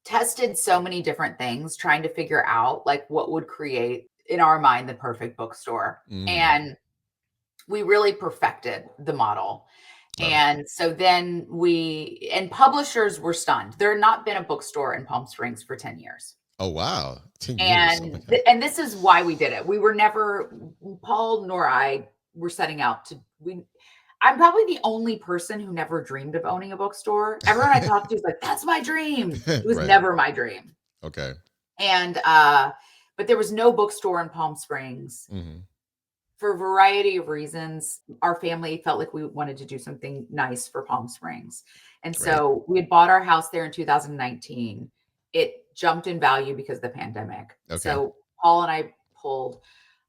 tested so many different things trying to figure out like what would create in our mind the perfect bookstore. And we really perfected the model. And so then publishers were stunned. There had not been a bookstore in Palm Springs for 10 years. Oh, wow. 10 years. And this is why we did it. We were never, Paul nor I were setting out to, I'm probably the only person who never dreamed of owning a bookstore. Everyone I talked to is like, that's my dream. It was never my dream. Okay. And, but there was no bookstore in Palm Springs. For a variety of reasons. Our family felt like we wanted to do something nice for Palm Springs. And so we had bought our house there in 2019. It jumped in value because of the pandemic. So Paul and I pulled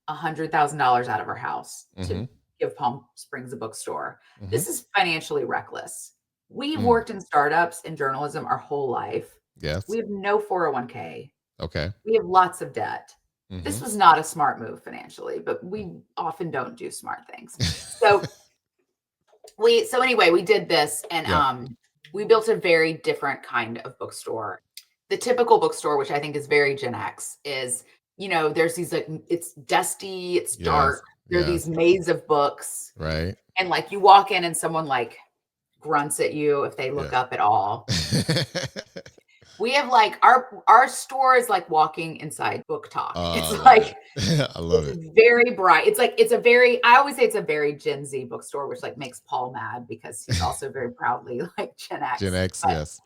$100,000 out of our house to give Palm Springs a bookstore. This is financially reckless. We've worked in startups and journalism our whole life. Yes. We have no 401k. Okay. We have lots of debt. This was not a smart move financially, but we often don't do smart things. So anyway, we did this and we built a very different kind of bookstore. The typical bookstore, which I think is very Gen X, is, there's these like, it's dusty, it's dark. There are these maze of books. Right. And like you walk in and someone like grunts at you if they look up at all. We have like our store is like walking inside Book Talk. It's like I love it. Very bright. It's like I always say it's a very Gen Z bookstore, which like makes Paul mad because he's also very proudly like Gen X. Gen X, but yes.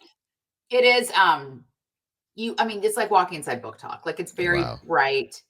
It is it's like walking inside Book Talk. Like it's very bright.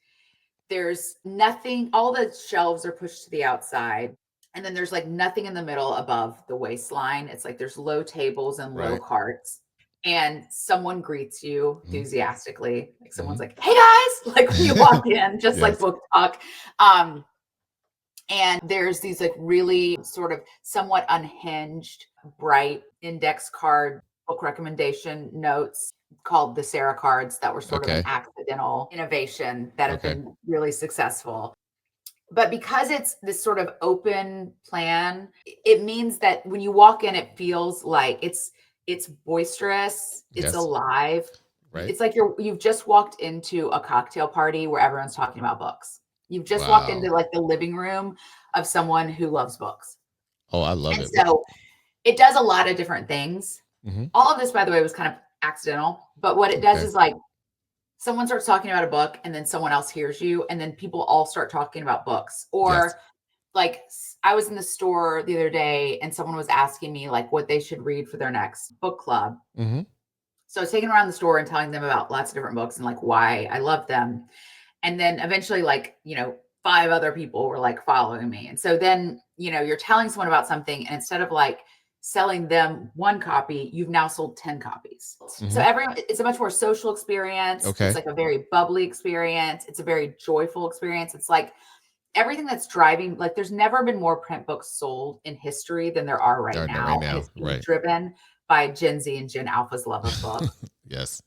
There's nothing, all the shelves are pushed to the outside. And then there's like nothing in the middle above the waistline. It's like there's low tables and low carts. And someone greets you enthusiastically. Like someone's like, hey guys, like when you walk in, just like Book Talk. And there's these like really sort of somewhat unhinged, bright index card book recommendation notes called the Sarah cards that were sort of an accidental innovation that have been really successful. But because it's this sort of open plan, it means that when you walk in, it feels like it's boisterous, it's alive. Right. It's like you've just walked into a cocktail party where everyone's talking about books. You've just walked into like the living room of someone who loves books. Oh, I love it. So it does a lot of different things. All of this, by the way, was kind of accidental, but what it does is like someone starts talking about a book and then someone else hears you and then people all start talking about books. Or like I was in the store the other day and someone was asking me like what they should read for their next book club. So I was taking around the store and telling them about lots of different books and like why I love them. And then eventually like, 5 other people were like following me. And so then, you're telling someone about something and instead of like selling them 1 copy, you've now sold 10 copies. So it's a much more social experience. It's like a very bubbly experience. It's a very joyful experience. It's like everything that's driving, like there's never been more print books sold in history than there are right now. And it's being driven by Gen Z and Gen Alpha's love of books. Yes.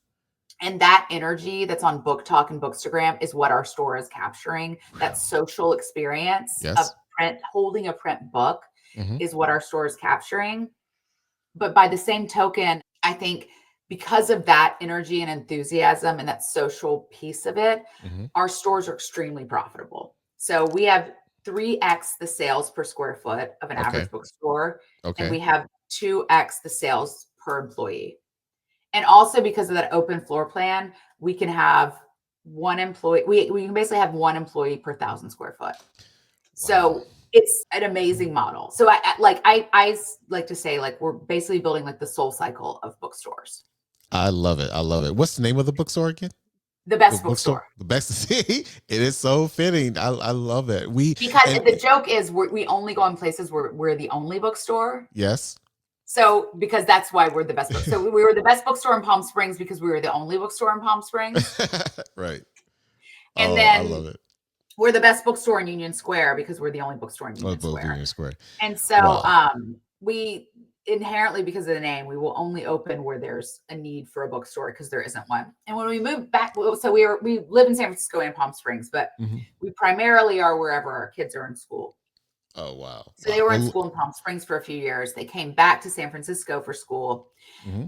And that energy that's on Book Talk and Bookstagram is what our store is capturing. That social experience of print, holding a print book is what our store is capturing. But by the same token, I think because of that energy and enthusiasm and that social piece of it, our stores are extremely profitable. So we have 3x the sales per square foot of an average bookstore. Okay. And we have 2x the sales per employee. And also because of that open floor plan, we can have one employee. We can basically have one employee per 1,000 square foot. Wow. So it's an amazing model. So I like to say, like, we're basically building like the SoulCycle of bookstores. I love it. I love it. What's the name of the bookstore again? The best bookstore. The best. It is so fitting. I love it. Because the joke is we only go in places where we're the only bookstore. Yes. So because that's why we're the best book. So we were the best bookstore in Palm Springs because we were the only bookstore in Palm Springs. Right. And then I love it. We're the best bookstore in Union Square because we're the only bookstore in Union Square. And so we inherently, because of the name, we will only open where there's a need for a bookstore because there isn't one. And when we moved back, so we live in San Francisco and Palm Springs, but we primarily are wherever our kids are in school. Oh, wow. So they were in school in Palm Springs for a few years. They came back to San Francisco for school.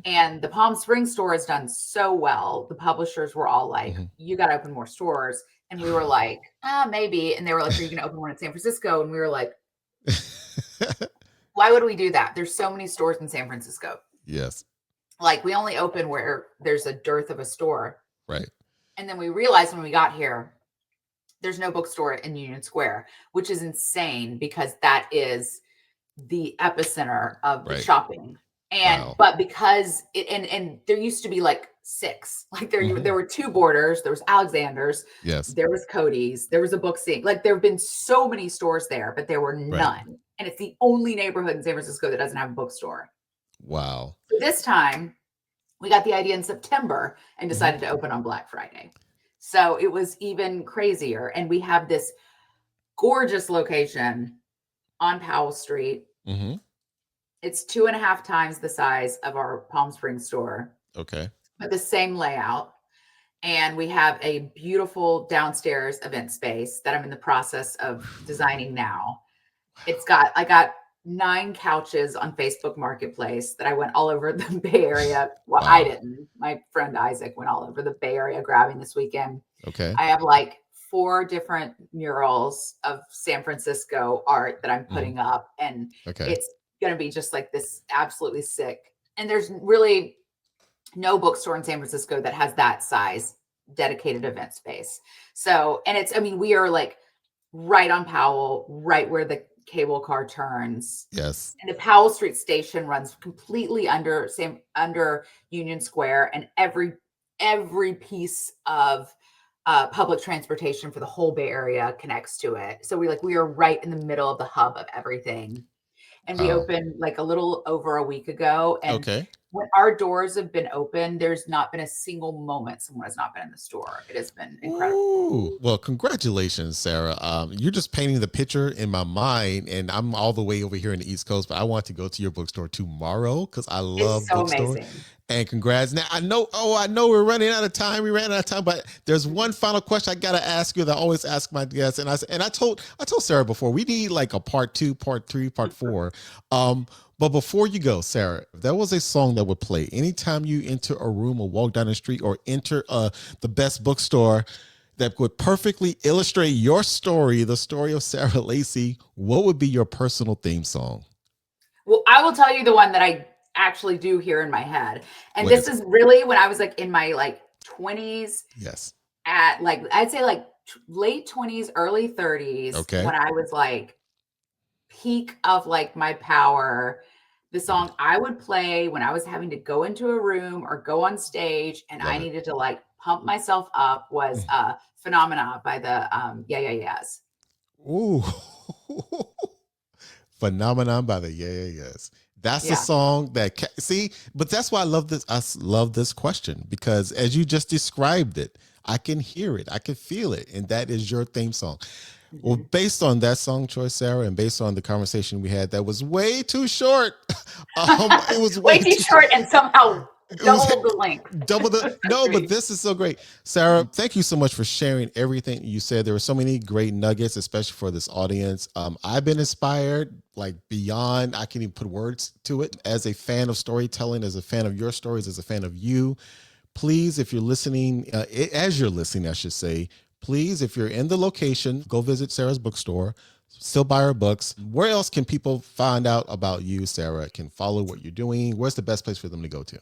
And the Palm Springs store has done so well. The publishers were all like, you got to open more stores. And we were like, maybe. And they were like, are you going to open one in San Francisco? And we were like, why would we do that? There's so many stores in San Francisco. Yes. Like, we only open where there's a dearth of a store. Right. And then we realized when we got here, there's no bookstore in Union Square, which is insane because that is the epicenter of the shopping. And but because and there used to be like 6, like there were 2 Borders, there was Alexander's, there was Cody's, there was a Book Scene. Like, there have been so many stores there, but there were none. And it's the only neighborhood in San Francisco that doesn't have a bookstore. Wow. So this time we got the idea in September and decided to open on Black Friday. So it was even crazier. And we have this gorgeous location on Powell Street. It's 2.5 times the size of our Palm Springs store. Okay. But the same layout. And we have a beautiful downstairs event space that I'm in the process of designing now. I got 9 couches on Facebook Marketplace that I went all over the Bay Area. Well, I didn't. My friend Isaac went all over the Bay Area grabbing this weekend. Okay. I have like 4 different murals of San Francisco art that I'm putting up. And it's going to be just like this absolutely sick. And there's really no bookstore in San Francisco that has that size dedicated event space. So, and we are like right on Powell, right where the cable car turns. Yes. And the Powell Street station runs completely under Union Square, and every piece of public transportation for the whole Bay Area connects to it. So we are right in the middle of the hub of everything. And we opened like a little over a week ago. And when our doors have been open, there's not been a single moment someone has not been in the store. It has been incredible. Ooh. Well, congratulations, Sarah. You're just painting the picture in my mind, and I'm all the way over here in the East Coast, but I want to go to your bookstore tomorrow because I love Bookstore. Amazing. And congrats. Now, I know we're running out of time. We ran out of time, but there's one final question I got to ask you that I always ask my guests. And I told Sarah before, we need like a part 2, part 3, part 4. But before you go, Sarah, if there was a song that would play anytime you enter a room or walk down the street or enter the best bookstore that would perfectly illustrate your story, the story of Sarah Lacy, what would be your personal theme song? Well, I will tell you the one that I actually do hear in my head. And this is really when I was like in my like 20s. Yes. At like, I'd say like late 20s, early 30s. Okay. When I was like peak of like my power. The song I would play when I was having to go into a room or go on stage and I needed to like pump myself up was Phenomena by the Yeah Yeah Yeahs. Ooh. Phenomenon by the Yeah Yeah Yeahs. That's the song that but that's why I love this. I love this question because as you just described it, I can hear it. I can feel it. And that is your theme song. Well, based on that song choice, Sarah, and based on the conversation we had, that was way too short. It was way too short and somehow double the length. But this is so great. Sarah, thank you so much for sharing everything you said. There were so many great nuggets, especially for this audience. I've been inspired like beyond, I can't even put words to it. As a fan of storytelling, as a fan of your stories, as a fan of you, please, if you're listening, as you're listening, I should say, please, if you're in the location, go visit Sarah's bookstore. still buy her books. Where else can people find out about you, Sarah? Can follow what you're doing? Where's the best place for them to go to?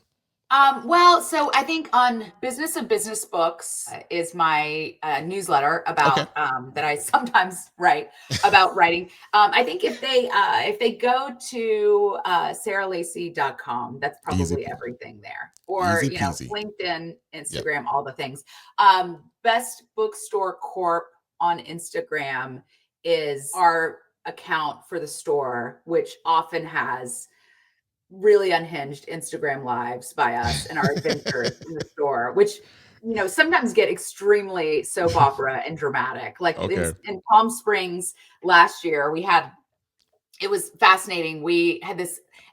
Well, so I think on Business of Business Books is my newsletter about that I sometimes write about writing. I think if they go to saralacy.com, that's probably everything there. Or Easy peasy. LinkedIn, Instagram, all the things. Best Bookstore Corp on Instagram is our account for the store, which often has really unhinged Instagram lives by us and our adventures in the store, which sometimes get extremely soap opera and dramatic. Like in Palm Springs last year, it was fascinating. We had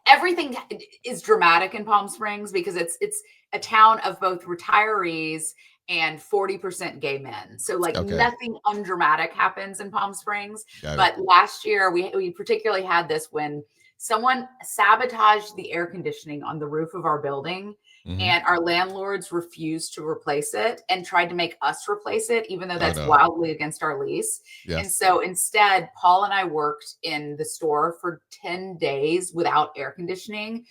everything is dramatic in Palm Springs because it's a town of both retirees and 40% gay men. So nothing undramatic happens in Palm Springs. But last year we particularly had this when someone sabotaged the air conditioning on the roof of our building, and our landlords refused to replace it and tried to make us replace it, even though that's wildly against our lease. Yes. And so instead, Paul and I worked in the store for 10 days without air conditioning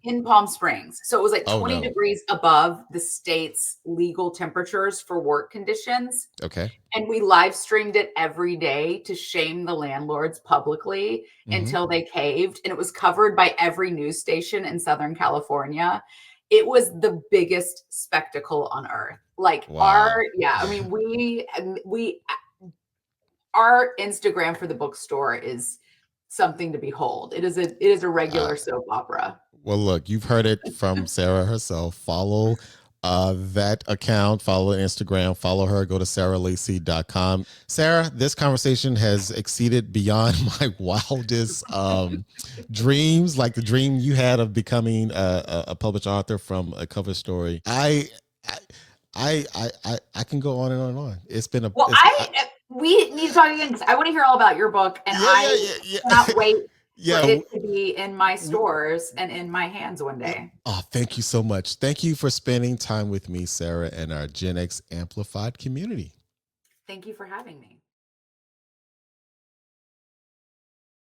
in Palm Springs. So it was like 20 degrees above the state's legal temperatures for work conditions. Okay. And we live streamed it every day to shame the landlords publicly until they caved. And it was covered by every news station in Southern California. It was the biggest spectacle on earth. Like our Instagram for the bookstore is something to behold. It is a regular soap opera. Well, look, you've heard it from Sarah herself. Follow that account, follow Instagram, follow her, go to saralacy.com. Sarah, this conversation has exceeded beyond my wildest dreams, like the dream you had of becoming a published author from a cover story. I can go on and on and on. It's been we need to talk again because I want to hear all about your book, and I cannot wait for it to be in my stores and in my hands one day. Oh, thank you so much. Thank you for spending time with me, Sarah, and our Gen X Amplified community. Thank you for having me.